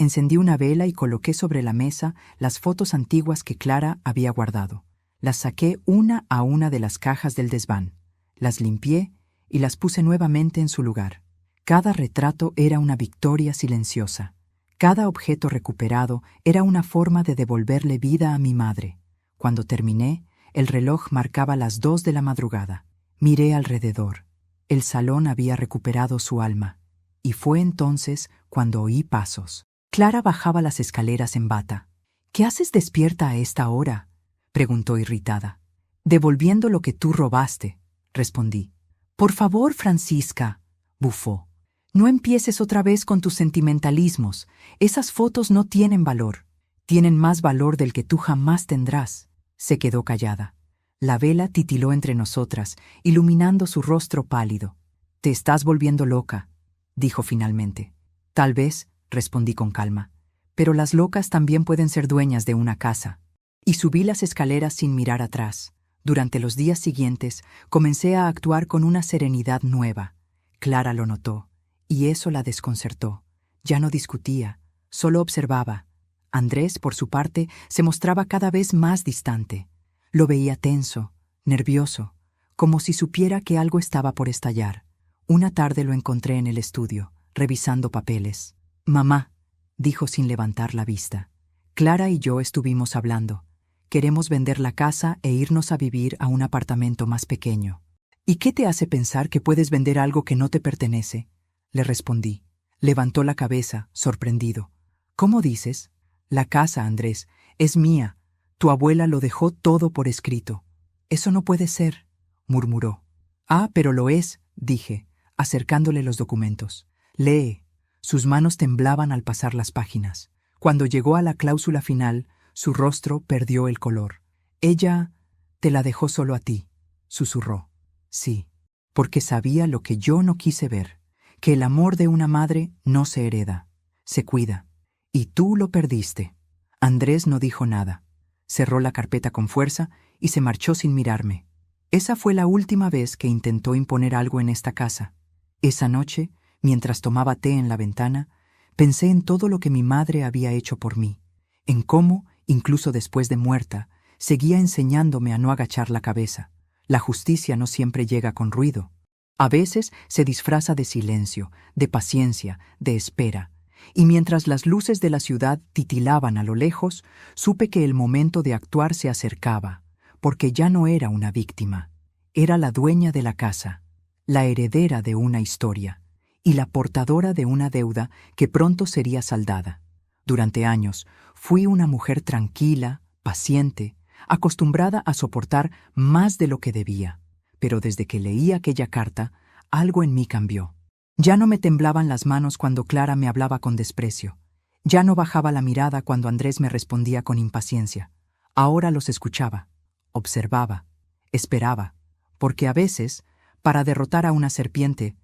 [SPEAKER 1] Encendí una vela y coloqué sobre la mesa las fotos antiguas que Clara había guardado. Las saqué una a una de las cajas del desván. Las limpié y las puse nuevamente en su lugar. Cada retrato era una victoria silenciosa. Cada objeto recuperado era una forma de devolverle vida a mi madre. Cuando terminé, el reloj marcaba las 2 de la madrugada. Miré alrededor. El salón había recuperado su alma. Y fue entonces cuando oí pasos. Clara bajaba las escaleras en bata. «¿Qué haces despierta a esta hora?», preguntó irritada. «Devolviendo lo que tú robaste», respondí. «Por favor, Francisca», bufó. «No empieces otra vez con tus sentimentalismos. Esas fotos no tienen valor. Tienen más valor del que tú jamás tendrás». Se quedó callada. La vela titiló entre nosotras, iluminando su rostro pálido. «Te estás volviendo loca», dijo finalmente. «Tal vez», respondí con calma, «pero las locas también pueden ser dueñas de una casa». Y subí las escaleras sin mirar atrás. Durante los días siguientes comencé a actuar con una serenidad nueva. Clara lo notó, y eso la desconcertó. Ya no discutía, solo observaba. Andrés, por su parte, se mostraba cada vez más distante. Lo veía tenso, nervioso, como si supiera que algo estaba por estallar. Una tarde lo encontré en el estudio, revisando papeles. «Mamá», dijo sin levantar la vista. «Clara y yo estuvimos hablando. Queremos vender la casa e irnos a vivir a un apartamento más pequeño». «¿Y qué te hace pensar que puedes vender algo que no te pertenece?», le respondí. Levantó la cabeza, sorprendido. «¿Cómo dices?». «La casa, Andrés, es mía. Tu abuela lo dejó todo por escrito». «Eso no puede ser», murmuró. «Ah, pero lo es», dije, acercándole los documentos. «Lee». Sus manos temblaban al pasar las páginas. Cuando llegó a la cláusula final, su rostro perdió el color. «Ella te la dejó solo a ti», susurró. «Sí, porque sabía lo que yo no quise ver, que el amor de una madre no se hereda, se cuida. Y tú lo perdiste». Andrés no dijo nada. Cerró la carpeta con fuerza y se marchó sin mirarme. Esa fue la última vez que intentó imponer algo en esta casa. Esa noche, mientras tomaba té en la ventana, pensé en todo lo que mi madre había hecho por mí, en cómo, incluso después de muerta, seguía enseñándome a no agachar la cabeza. La justicia no siempre llega con ruido. A veces se disfraza de silencio, de paciencia, de espera. Y mientras las luces de la ciudad titilaban a lo lejos, supe que el momento de actuar se acercaba, porque ya no era una víctima. Era la dueña de la casa, la heredera de una historia y la portadora de una deuda que pronto sería saldada. Durante años fui una mujer tranquila, paciente, acostumbrada a soportar más de lo que debía. Pero desde que leí aquella carta, algo en mí cambió. Ya no me temblaban las manos cuando Clara me hablaba con desprecio. Ya no bajaba la mirada cuando Andrés me respondía con impaciencia. Ahora los escuchaba, observaba, esperaba, porque a veces, para derrotar a una serpiente,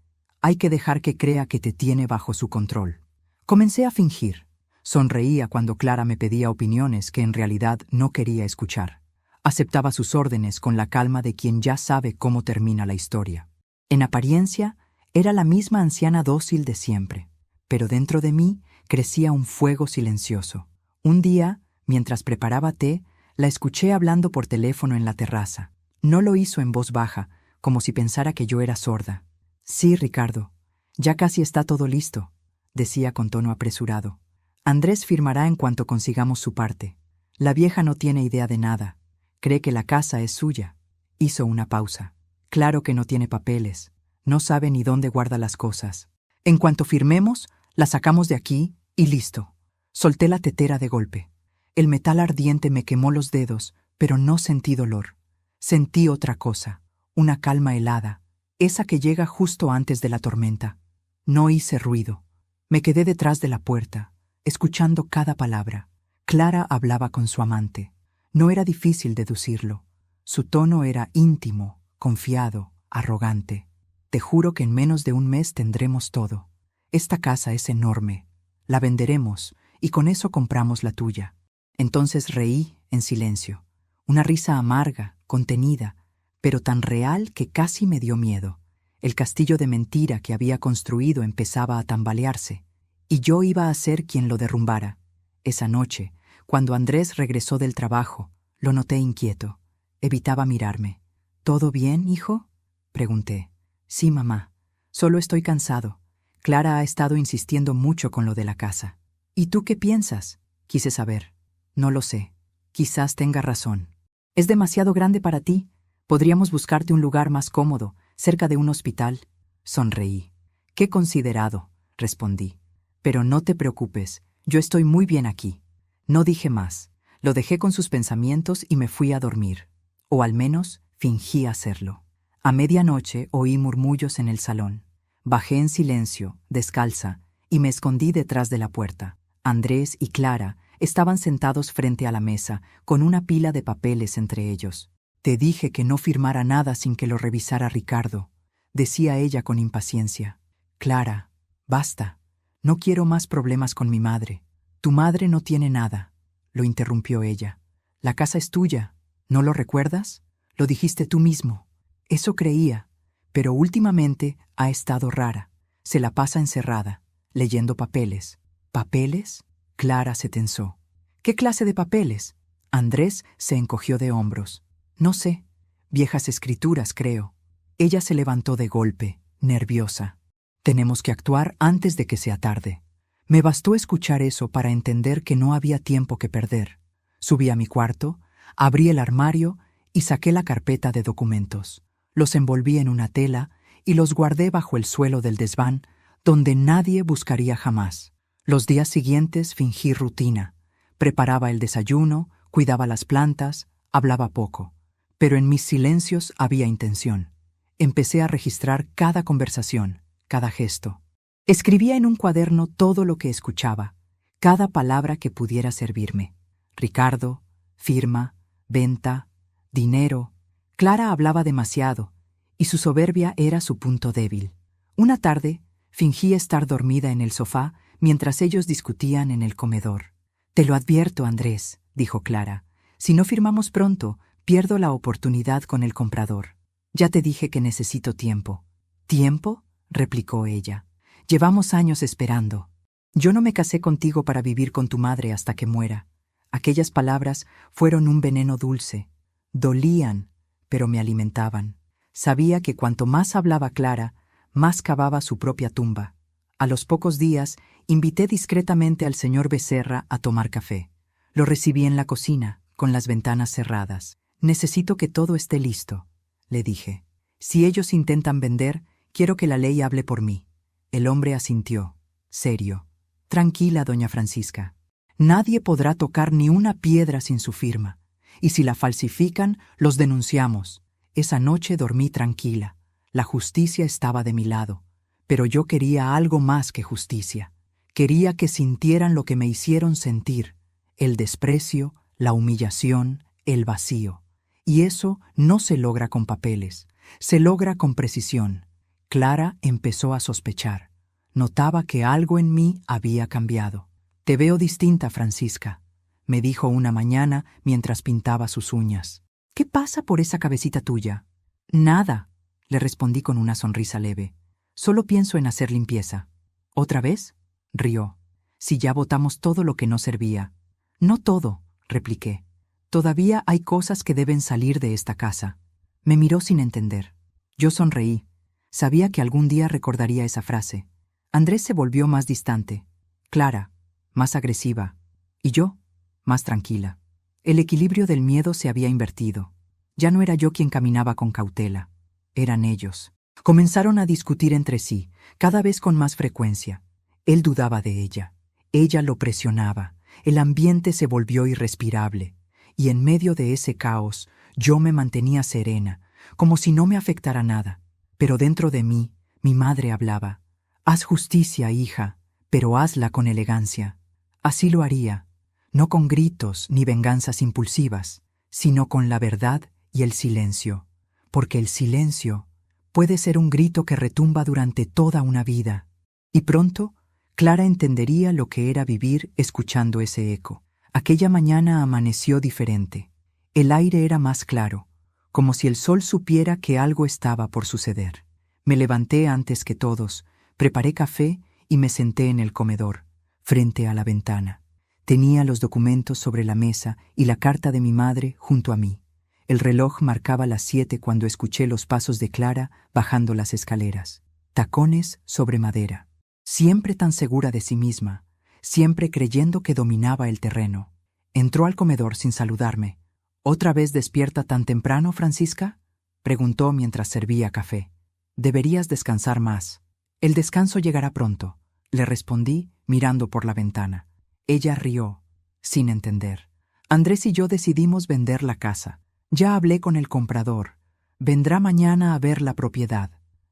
[SPEAKER 1] hay que dejar que crea que te tiene bajo su control. Comencé a fingir. Sonreía cuando Clara me pedía opiniones que en realidad no quería escuchar. Aceptaba sus órdenes con la calma de quien ya sabe cómo termina la historia. En apariencia, era la misma anciana dócil de siempre, pero dentro de mí crecía un fuego silencioso. Un día, mientras preparaba té, la escuché hablando por teléfono en la terraza. No lo hizo en voz baja, como si pensara que yo era sorda. «Sí, Ricardo, ya casi está todo listo», decía con tono apresurado. «Andrés firmará en cuanto consigamos su parte. La vieja no tiene idea de nada. Cree que la casa es suya». Hizo una pausa. «Claro que no tiene papeles. No sabe ni dónde guarda las cosas. En cuanto firmemos, la sacamos de aquí y listo». Solté la tetera de golpe. El metal ardiente me quemó los dedos, pero no sentí dolor. Sentí otra cosa, una calma helada, esa que llega justo antes de la tormenta. No hice ruido. Me quedé detrás de la puerta, escuchando cada palabra. Clara hablaba con su amante. No era difícil deducirlo. Su tono era íntimo, confiado, arrogante. «Te juro que en menos de un mes tendremos todo. Esta casa es enorme. La venderemos y con eso compramos la tuya». Entonces reí en silencio. Una risa amarga, contenida, pero tan real que casi me dio miedo. El castillo de mentira que había construido empezaba a tambalearse. y yo iba a ser quien lo derrumbara. Esa noche, cuando Andrés regresó del trabajo, lo noté inquieto. Evitaba mirarme. ¿Todo bien, hijo?, pregunté. Sí, mamá. Solo estoy cansado. Clara ha estado insistiendo mucho con lo de la casa. ¿Y tú qué piensas?, quise saber. No lo sé. Quizás tenga razón. Es demasiado grande para ti. Podríamos buscarte un lugar más cómodo, cerca de un hospital. Sonreí. Qué considerado, respondí. Pero no te preocupes, yo estoy muy bien aquí. No dije más. Lo dejé con sus pensamientos y me fui a dormir. O al menos, fingí hacerlo. A medianoche oí murmullos en el salón. Bajé en silencio, descalza, y me escondí detrás de la puerta. Andrés y Clara estaban sentados frente a la mesa, con una pila de papeles entre ellos. Te dije que no firmara nada sin que lo revisara Ricardo, decía ella con impaciencia. Clara, basta. No quiero más problemas con mi madre. Tu madre no tiene nada, lo interrumpió ella. La casa es tuya, ¿no lo recuerdas? Lo dijiste tú mismo. Eso creía, pero últimamente ha estado rara. Se la pasa encerrada, leyendo papeles. ¿Papeles? Clara se tensó. ¿Qué clase de papeles? Andrés se encogió de hombros. No sé. Viejas escrituras, creo. Ella se levantó de golpe, nerviosa. Tenemos que actuar antes de que sea tarde. Me bastó escuchar eso para entender que no había tiempo que perder. Subí a mi cuarto, abrí el armario y saqué la carpeta de documentos. Los envolví en una tela y los guardé bajo el suelo del desván, donde nadie buscaría jamás. Los días siguientes fingí rutina. Preparaba el desayuno, cuidaba las plantas, hablaba poco. Pero en mis silencios había intención. Empecé a registrar cada conversación, cada gesto. Escribía en un cuaderno todo lo que escuchaba, cada palabra que pudiera servirme. Ricardo, firma, venta, dinero. Clara hablaba demasiado, y su soberbia era su punto débil. Una tarde, fingí estar dormida en el sofá mientras ellos discutían en el comedor. Te lo advierto, Andrés, dijo Clara. Si no firmamos pronto, pierdo la oportunidad con el comprador. Ya te dije que necesito tiempo. ¿Tiempo?, replicó ella. Llevamos años esperando. Yo no me casé contigo para vivir con tu madre hasta que muera. Aquellas palabras fueron un veneno dulce. Dolían, pero me alimentaban. Sabía que cuanto más hablaba Clara, más cavaba su propia tumba. A los pocos días, invité discretamente al señor Becerra a tomar café. Lo recibí en la cocina, con las ventanas cerradas. Necesito que todo esté listo, le dije. Si ellos intentan vender, quiero que la ley hable por mí. El hombre asintió, serio. Tranquila, doña Francisca. Nadie podrá tocar ni una piedra sin su firma. Y si la falsifican, los denunciamos. Esa noche dormí tranquila. La justicia estaba de mi lado. Pero yo quería algo más que justicia. Quería que sintieran lo que me hicieron sentir. El desprecio, la humillación, el vacío. Y eso no se logra con papeles. Se logra con precisión. Clara empezó a sospechar. Notaba que algo en mí había cambiado. Te veo distinta, Francisca, me dijo una mañana mientras pintaba sus uñas. ¿Qué pasa por esa cabecita tuya? Nada, le respondí con una sonrisa leve. Solo pienso en hacer limpieza. ¿Otra vez?, rió. Si ya botamos todo lo que no servía. No todo, repliqué. Todavía hay cosas que deben salir de esta casa. Me miró sin entender. Yo sonreí. Sabía que algún día recordaría esa frase. Andrés se volvió más distante. Clara, más agresiva. Y yo, más tranquila. El equilibrio del miedo se había invertido. Ya no era yo quien caminaba con cautela. Eran ellos. Comenzaron a discutir entre sí, cada vez con más frecuencia. Él dudaba de ella. Ella lo presionaba. El ambiente se volvió irrespirable. Y en medio de ese caos, yo me mantenía serena, como si no me afectara nada. Pero dentro de mí, mi madre hablaba. Haz justicia, hija, pero hazla con elegancia. Así lo haría, no con gritos ni venganzas impulsivas, sino con la verdad y el silencio. Porque el silencio puede ser un grito que retumba durante toda una vida. Y pronto, Clara entendería lo que era vivir escuchando ese eco. Aquella mañana amaneció diferente. El aire era más claro, como si el sol supiera que algo estaba por suceder. Me levanté antes que todos, preparé café y me senté en el comedor, frente a la ventana. Tenía los documentos sobre la mesa y la carta de mi madre junto a mí. El reloj marcaba las 7 cuando escuché los pasos de Clara bajando las escaleras. Tacones sobre madera. Siempre tan segura de sí misma, siempre creyendo que dominaba el terreno. Entró al comedor sin saludarme. ¿Otra vez despierta tan temprano, Francisca?, preguntó mientras servía café. Deberías descansar más. El descanso llegará pronto, le respondí mirando por la ventana. Ella rió, sin entender. Andrés y yo decidimos vender la casa. Ya hablé con el comprador. Vendrá mañana a ver la propiedad.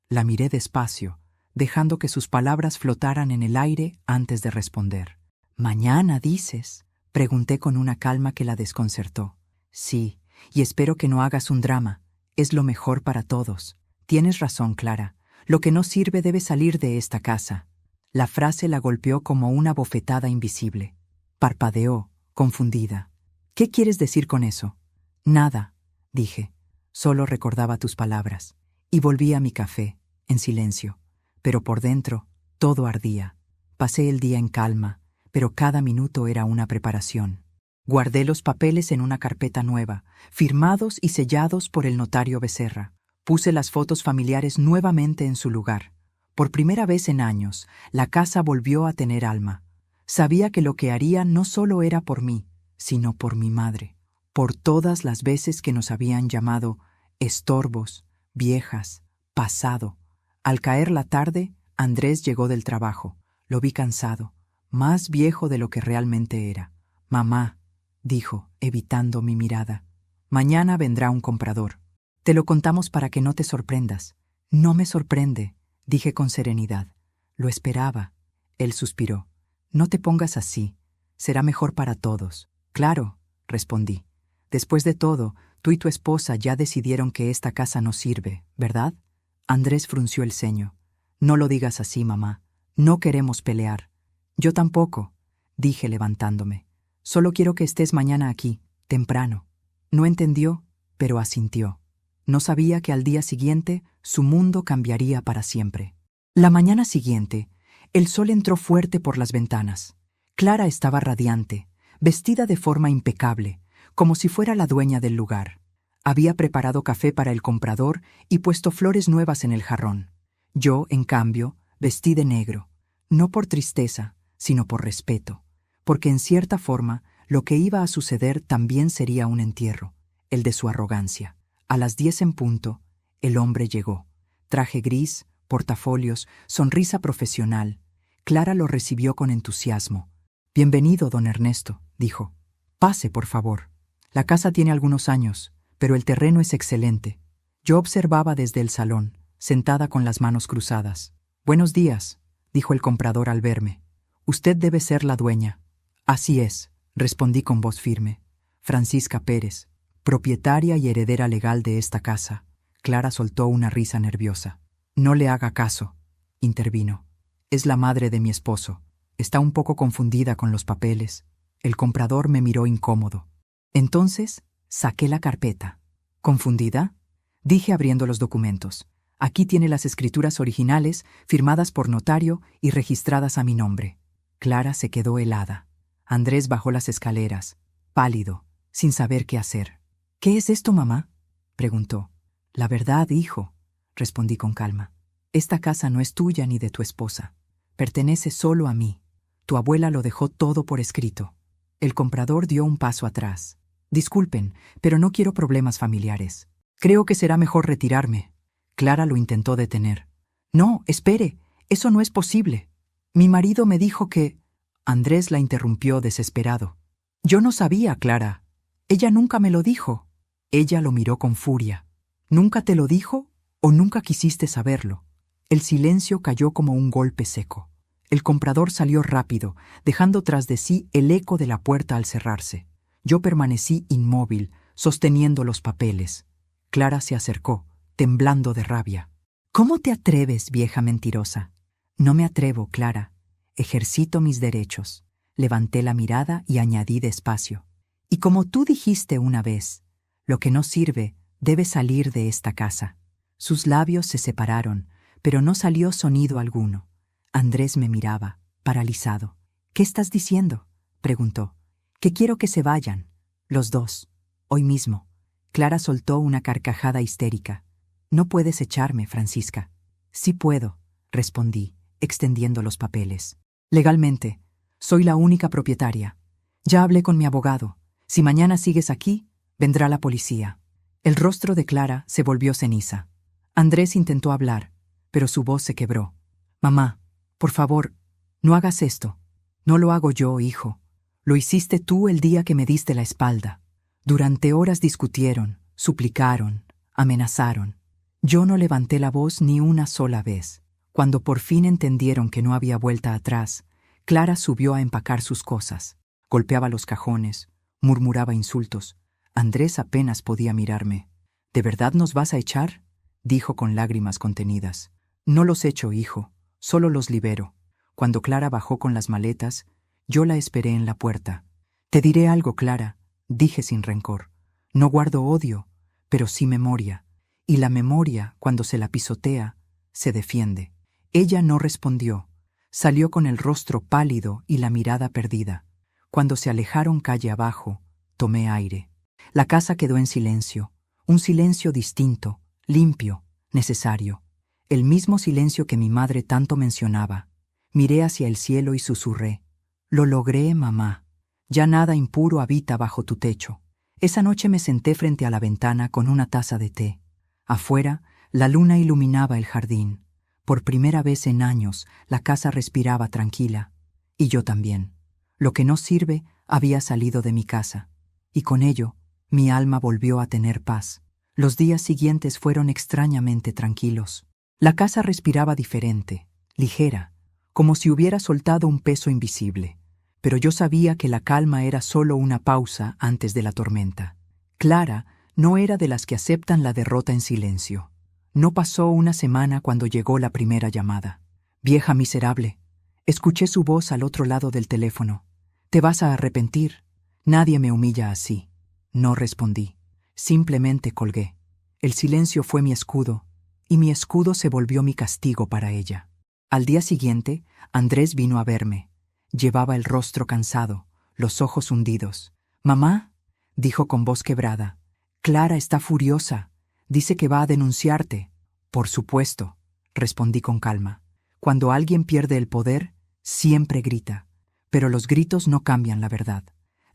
[SPEAKER 1] La miré despacio, dejando que sus palabras flotaran en el aire antes de responder. «¿Mañana, dices?», pregunté con una calma que la desconcertó. «Sí, y espero que no hagas un drama. Es lo mejor para todos. Tienes razón, Clara. Lo que no sirve debe salir de esta casa». La frase la golpeó como una bofetada invisible. Parpadeó, confundida. «¿Qué quieres decir con eso?» «Nada», dije. Solo recordaba tus palabras. Y volví a mi café, en silencio. Pero por dentro, todo ardía. Pasé el día en calma, pero cada minuto era una preparación. Guardé los papeles en una carpeta nueva, firmados y sellados por el notario Becerra. Puse las fotos familiares nuevamente en su lugar. Por primera vez en años, la casa volvió a tener alma. Sabía que lo que haría no solo era por mí, sino por mi madre. Por todas las veces que nos habían llamado estorbos, viejas, pasado. Al caer la tarde, Andrés llegó del trabajo. Lo vi cansado, más viejo de lo que realmente era. «Mamá», dijo, evitando mi mirada, «mañana vendrá un comprador. Te lo contamos para que no te sorprendas». «No me sorprende», dije con serenidad. «Lo esperaba». Él suspiró. «No te pongas así. Será mejor para todos». «Claro», respondí. «Después de todo, tú y tu esposa ya decidieron que esta casa no sirve, ¿verdad?» Andrés frunció el ceño. «No lo digas así, mamá. No queremos pelear». «Yo tampoco», dije levantándome. «Solo quiero que estés mañana aquí, temprano». No entendió, pero asintió. No sabía que al día siguiente su mundo cambiaría para siempre. La mañana siguiente, el sol entró fuerte por las ventanas. Clara estaba radiante, vestida de forma impecable, como si fuera la dueña del lugar. Había preparado café para el comprador y puesto flores nuevas en el jarrón. Yo, en cambio, vestí de negro, no por tristeza, sino por respeto, porque en cierta forma lo que iba a suceder también sería un entierro, el de su arrogancia. A las 10 en punto, el hombre llegó. Traje gris, portafolios, sonrisa profesional. Clara lo recibió con entusiasmo. «Bienvenido, don Ernesto», dijo. «Pase, por favor. La casa tiene algunos años, pero el terreno es excelente». Yo observaba desde el salón, sentada con las manos cruzadas. «Buenos días», dijo el comprador al verme. «Usted debe ser la dueña». «Así es», respondí con voz firme. «Francisca Pérez, propietaria y heredera legal de esta casa». Clara soltó una risa nerviosa. «No le haga caso», intervino. «Es la madre de mi esposo. Está un poco confundida con los papeles». El comprador me miró incómodo. Entonces saqué la carpeta. «¿Confundida?», dije abriendo los documentos. «Aquí tiene las escrituras originales, firmadas por notario y registradas a mi nombre». Clara se quedó helada. Andrés bajó las escaleras, pálido, sin saber qué hacer. «¿Qué es esto, mamá?», preguntó. «La verdad, hijo», respondí con calma. «Esta casa no es tuya ni de tu esposa. Pertenece solo a mí. Tu abuela lo dejó todo por escrito». El comprador dio un paso atrás. «Disculpen, pero no quiero problemas familiares. Creo que será mejor retirarme». Clara lo intentó detener. «No, espere, eso no es posible. Mi marido me dijo que...» Andrés la interrumpió desesperado. «Yo no sabía, Clara. Ella nunca me lo dijo». Ella lo miró con furia. «¿Nunca te lo dijo o nunca quisiste saberlo?». El silencio cayó como un golpe seco. El comprador salió rápido, dejando tras de sí el eco de la puerta al cerrarse. Yo permanecí inmóvil, sosteniendo los papeles. Clara se acercó, temblando de rabia. «¿Cómo te atreves, vieja mentirosa?». «No me atrevo, Clara. Ejercito mis derechos». Levanté la mirada y añadí despacio. «Y como tú dijiste una vez, lo que no sirve debe salir de esta casa». Sus labios se separaron, pero no salió sonido alguno. Andrés me miraba, paralizado. «¿Qué estás diciendo?», preguntó. «Que quiero que se vayan, los dos, hoy mismo». Clara soltó una carcajada histérica. «No puedes echarme, Francisca». «Sí puedo», respondí, extendiendo los papeles. «Legalmente, soy la única propietaria. Ya hablé con mi abogado. Si mañana sigues aquí, vendrá la policía». El rostro de Clara se volvió ceniza. Andrés intentó hablar, pero su voz se quebró. «Mamá, por favor, no hagas esto. No lo hago yo, hijo. Lo hiciste tú el día que me diste la espalda». Durante horas discutieron, suplicaron, amenazaron. Yo no levanté la voz ni una sola vez. Cuando por fin entendieron que no había vuelta atrás, Clara subió a empacar sus cosas. Golpeaba los cajones, murmuraba insultos. Andrés apenas podía mirarme. «¿De verdad nos vas a echar?», dijo con lágrimas contenidas. «No los echo, hijo, solo los libero». Cuando Clara bajó con las maletas, yo la esperé en la puerta. «Te diré algo, Clara», dije sin rencor. «No guardo odio, pero sí memoria. Y la memoria, cuando se la pisotea, se defiende». Ella no respondió. Salió con el rostro pálido y la mirada perdida. Cuando se alejaron calle abajo, tomé aire. La casa quedó en silencio, un silencio distinto, limpio, necesario. El mismo silencio que mi madre tanto mencionaba. Miré hacia el cielo y susurré: «Lo logré, mamá. Ya nada impuro habita bajo tu techo». Esa noche me senté frente a la ventana con una taza de té. Afuera, la luna iluminaba el jardín. Por primera vez en años, la casa respiraba tranquila. Y yo también. Lo que no sirve había salido de mi casa. Y con ello, mi alma volvió a tener paz. Los días siguientes fueron extrañamente tranquilos. La casa respiraba diferente, ligera, como si hubiera soltado un peso invisible. Pero yo sabía que la calma era solo una pausa antes de la tormenta. Clara no era de las que aceptan la derrota en silencio. No pasó una semana cuando llegó la primera llamada. «Vieja miserable», escuché su voz al otro lado del teléfono. «Te vas a arrepentir. Nadie me humilla así». No respondí. Simplemente colgué. El silencio fue mi escudo, y mi escudo se volvió mi castigo para ella. Al día siguiente, Andrés vino a verme. Llevaba el rostro cansado, los ojos hundidos. «Mamá», dijo con voz quebrada, «Clara está furiosa. Dice que va a denunciarte». «Por supuesto», respondí con calma. Cuando alguien pierde el poder, siempre grita. Pero los gritos no cambian la verdad.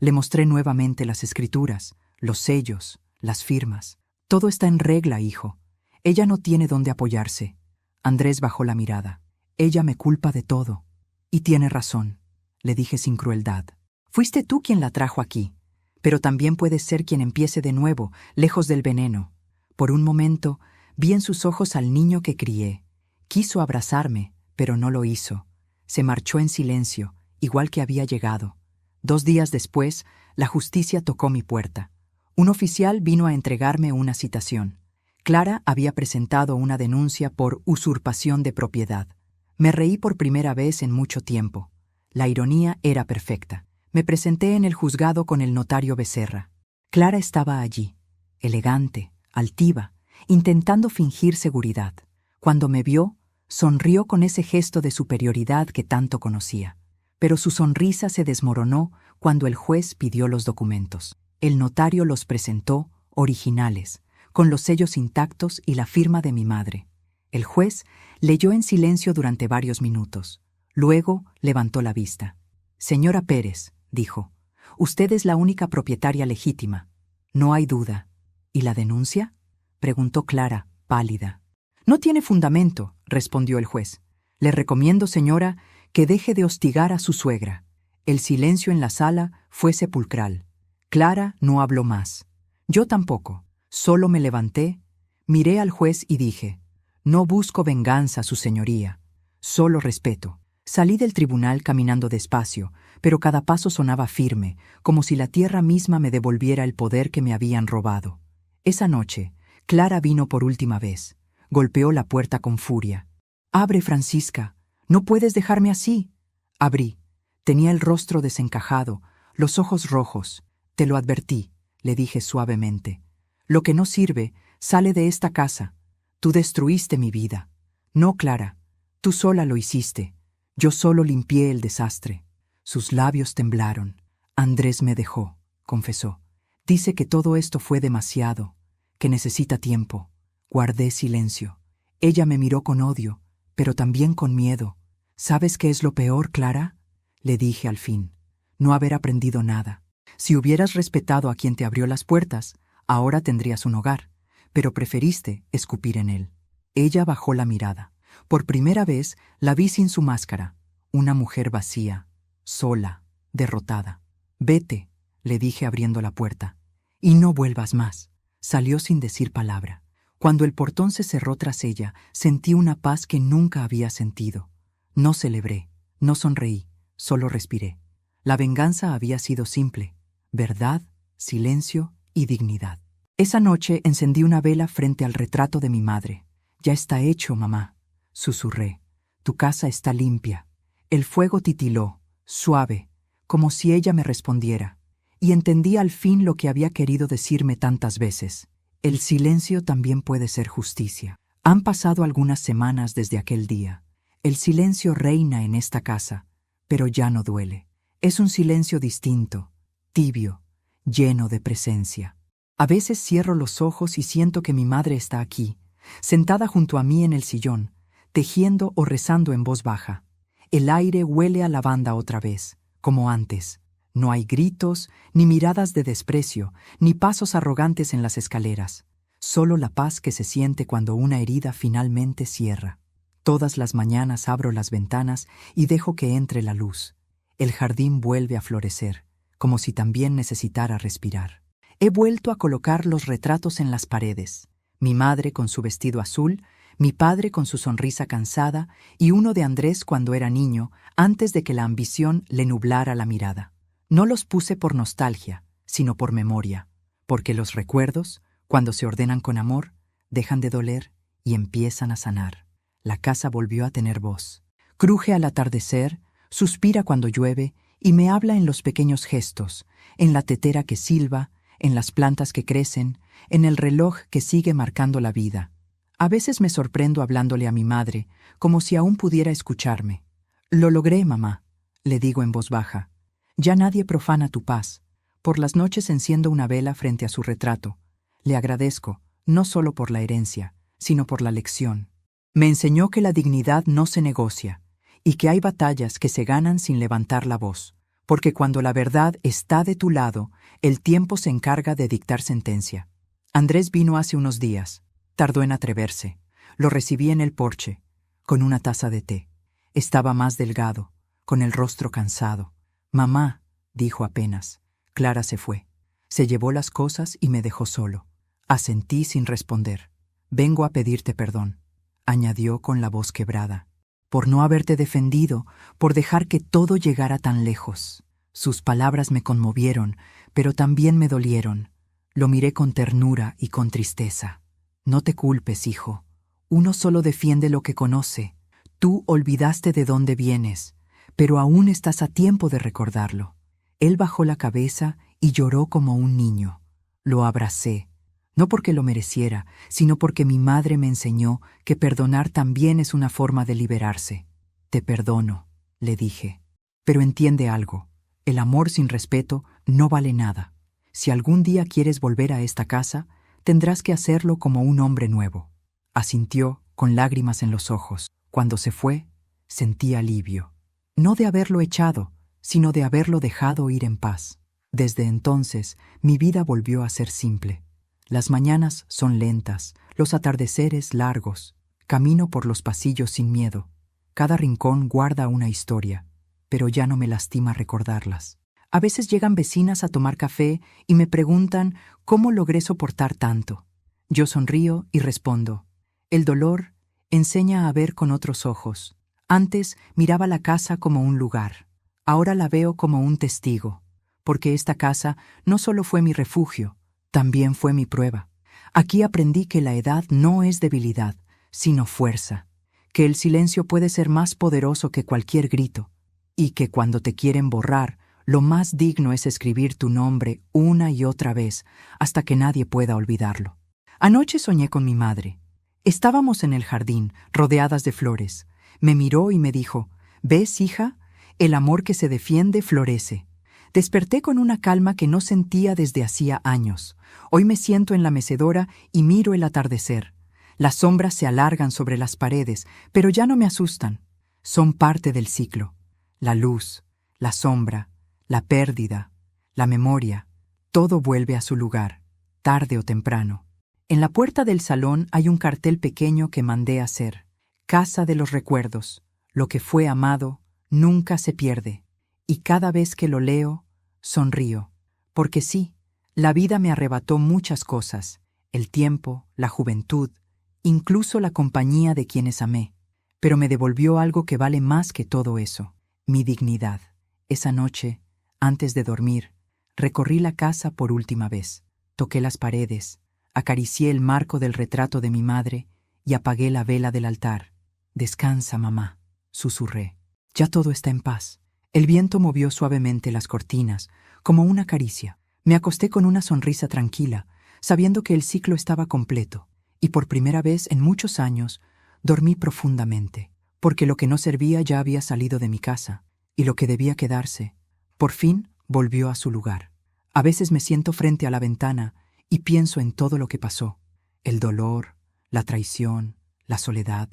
[SPEAKER 1] Le mostré nuevamente las escrituras, los sellos, las firmas. «Todo está en regla, hijo. Ella no tiene dónde apoyarse». Andrés bajó la mirada. «Ella me culpa de todo». «Y tiene razón», le dije sin crueldad. «Fuiste tú quien la trajo aquí, pero también puedes ser quien empiece de nuevo, lejos del veneno». Por un momento, vi en sus ojos al niño que crié. Quiso abrazarme, pero no lo hizo. Se marchó en silencio, igual que había llegado. 2 días después, la justicia tocó mi puerta. Un oficial vino a entregarme una citación. Clara había presentado una denuncia por usurpación de propiedad. Me reí por primera vez en mucho tiempo. La ironía era perfecta. Me presenté en el juzgado con el notario Becerra. Clara estaba allí, elegante, altiva, intentando fingir seguridad. Cuando me vio, sonrió con ese gesto de superioridad que tanto conocía. Pero su sonrisa se desmoronó cuando el juez pidió los documentos. El notario los presentó, originales, con los sellos intactos y la firma de mi madre. El juez leyó en silencio durante varios minutos. Luego levantó la vista. «Señora Pérez», dijo, «usted es la única propietaria legítima. No hay duda». «¿Y la denuncia?», preguntó Clara, pálida. «No tiene fundamento», respondió el juez. «Le recomiendo, señora, que deje de hostigar a su suegra». El silencio en la sala fue sepulcral. Clara no habló más. Yo tampoco. Solo me levanté, miré al juez y dije: «No busco venganza, su señoría. Solo respeto». Salí del tribunal caminando despacio, pero cada paso sonaba firme, como si la tierra misma me devolviera el poder que me habían robado. Esa noche, Clara vino por última vez. Golpeó la puerta con furia. «Abre, Francisca. No puedes dejarme así». Abrí. Tenía el rostro desencajado, los ojos rojos. «Te lo advertí», le dije suavemente. «Lo que no sirve sale de esta casa. Tú destruiste mi vida». «No, Clara. Tú sola lo hiciste. Yo solo limpié el desastre. Sus labios temblaron. Andrés me dejó, confesó. Dice que todo esto fue demasiado, que necesita tiempo. Guardé silencio. Ella me miró con odio, pero también con miedo. ¿Sabes qué es lo peor, Clara? Le dije al fin. No haber aprendido nada. Si hubieras respetado a quien te abrió las puertas, ahora tendrías un hogar, pero preferiste escupir en él. Ella bajó la mirada. Por primera vez la vi sin su máscara, una mujer vacía, sola, derrotada. Vete, le dije abriendo la puerta, y no vuelvas más. Salió sin decir palabra. Cuando el portón se cerró tras ella, sentí una paz que nunca había sentido. No celebré, no sonreí, solo respiré. La venganza había sido simple: verdad, silencio y dignidad. Esa noche encendí una vela frente al retrato de mi madre. Ya está hecho, mamá, susurré. Tu casa está limpia. El fuego titiló, suave, como si ella me respondiera, y entendí al fin lo que había querido decirme tantas veces. El silencio también puede ser justicia. Han pasado algunas semanas desde aquel día. El silencio reina en esta casa, pero ya no duele. Es un silencio distinto, tibio, lleno de presencia. A veces cierro los ojos y siento que mi madre está aquí, sentada junto a mí en el sillón, tejiendo o rezando en voz baja. El aire huele a lavanda otra vez, como antes. No hay gritos, ni miradas de desprecio, ni pasos arrogantes en las escaleras. Solo la paz que se siente cuando una herida finalmente cierra. Todas las mañanas abro las ventanas y dejo que entre la luz. El jardín vuelve a florecer, como si también necesitara respirar. He vuelto a colocar los retratos en las paredes. Mi madre con su vestido azul, mi padre con su sonrisa cansada y uno de Andrés cuando era niño, antes de que la ambición le nublara la mirada. No los puse por nostalgia, sino por memoria, porque los recuerdos, cuando se ordenan con amor, dejan de doler y empiezan a sanar. La casa volvió a tener voz. Cruje al atardecer, suspira cuando llueve y me habla en los pequeños gestos, en la tetera que silba, en las plantas que crecen, en el reloj que sigue marcando la vida. A veces me sorprendo hablándole a mi madre, como si aún pudiera escucharme. Lo logré, mamá, le digo en voz baja. Ya nadie profana tu paz. Por las noches enciendo una vela frente a su retrato. Le agradezco, no solo por la herencia, sino por la lección. Me enseñó que la dignidad no se negocia, y que hay batallas que se ganan sin levantar la voz, porque cuando la verdad está de tu lado, el tiempo se encarga de dictar sentencia. Andrés vino hace unos días. Tardó en atreverse. Lo recibí en el porche, con una taza de té. Estaba más delgado, con el rostro cansado. Mamá, dijo apenas. Clara se fue. Se llevó las cosas y me dejó solo. Asentí sin responder. Vengo a pedirte perdón, añadió con la voz quebrada, por no haberte defendido, por dejar que todo llegara tan lejos. Sus palabras me conmovieron, pero también me dolieron. Lo miré con ternura y con tristeza. No te culpes, hijo. Uno solo defiende lo que conoce. Tú olvidaste de dónde vienes, pero aún estás a tiempo de recordarlo. Él bajó la cabeza y lloró como un niño. Lo abracé, no porque lo mereciera, sino porque mi madre me enseñó que perdonar también es una forma de liberarse. Te perdono, le dije. Pero entiende algo. El amor sin respeto no vale nada. Si algún día quieres volver a esta casa, tendrás que hacerlo como un hombre nuevo. Asintió, con lágrimas en los ojos. Cuando se fue, sentí alivio. No de haberlo echado, sino de haberlo dejado ir en paz. Desde entonces, mi vida volvió a ser simple. Las mañanas son lentas, los atardeceres largos. Camino por los pasillos sin miedo. Cada rincón guarda una historia, pero ya no me lastima recordarlas. A veces llegan vecinas a tomar café y me preguntan cómo logré soportar tanto. Yo sonrío y respondo: el dolor enseña a ver con otros ojos. Antes miraba la casa como un lugar. Ahora la veo como un testigo, porque esta casa no solo fue mi refugio, también fue mi prueba. Aquí aprendí que la edad no es debilidad, sino fuerza, que el silencio puede ser más poderoso que cualquier grito, y que cuando te quieren borrar, lo más digno es escribir tu nombre una y otra vez hasta que nadie pueda olvidarlo. Anoche soñé con mi madre. Estábamos en el jardín, rodeadas de flores. Me miró y me dijo: ¿Ves, hija? El amor que se defiende florece. Desperté con una calma que no sentía desde hacía años. Hoy me siento en la mecedora y miro el atardecer. Las sombras se alargan sobre las paredes, pero ya no me asustan. Son parte del ciclo. La luz, la sombra, la pérdida, la memoria, todo vuelve a su lugar, tarde o temprano. En la puerta del salón hay un cartel pequeño que mandé hacer. Casa de los recuerdos. Lo que fue amado nunca se pierde. Y cada vez que lo leo, sonrío. Porque sí, la vida me arrebató muchas cosas. El tiempo, la juventud, incluso la compañía de quienes amé. Pero me devolvió algo que vale más que todo eso. Mi dignidad. Esa noche, antes de dormir, recorrí la casa por última vez. Toqué las paredes, acaricié el marco del retrato de mi madre y apagué la vela del altar. «Descansa, mamá», susurré. «Ya todo está en paz». El viento movió suavemente las cortinas, como una caricia. Me acosté con una sonrisa tranquila, sabiendo que el ciclo estaba completo, y por primera vez en muchos años dormí profundamente, porque lo que no servía ya había salido de mi casa, y lo que debía quedarse, por fin volvió a su lugar. A veces me siento frente a la ventana y pienso en todo lo que pasó. El dolor, la traición, la soledad,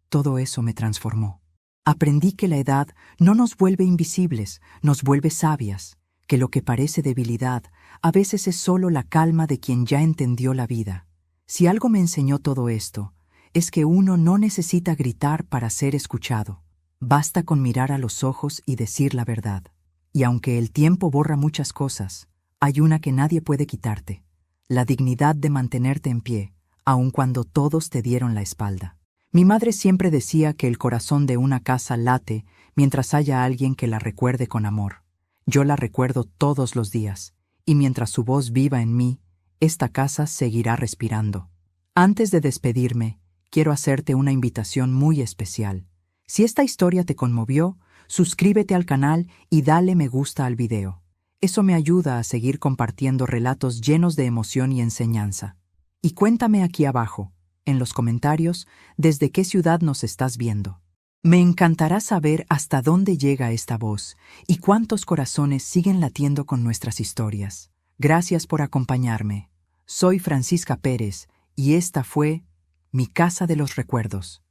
[SPEAKER 1] todo eso me transformó. Aprendí que la edad no nos vuelve invisibles, nos vuelve sabias, que lo que parece debilidad a veces es solo la calma de quien ya entendió la vida. Si algo me enseñó todo esto, es que uno no necesita gritar para ser escuchado. Basta con mirar a los ojos y decir la verdad. Y aunque el tiempo borra muchas cosas, hay una que nadie puede quitarte: la dignidad de mantenerte en pie, aun cuando todos te dieron la espalda. Mi madre siempre decía que el corazón de una casa late mientras haya alguien que la recuerde con amor. Yo la recuerdo todos los días, y mientras su voz viva en mí, esta casa seguirá respirando. Antes de despedirme, quiero hacerte una invitación muy especial. Si esta historia te conmovió, suscríbete al canal y dale me gusta al video. Eso me ayuda a seguir compartiendo relatos llenos de emoción y enseñanza. Y cuéntame aquí abajo, en los comentarios, desde qué ciudad nos estás viendo. Me encantará saber hasta dónde llega esta voz y cuántos corazones siguen latiendo con nuestras historias. Gracias por acompañarme. Soy Francisca Pérez y esta fue Mi Casa de los Recuerdos.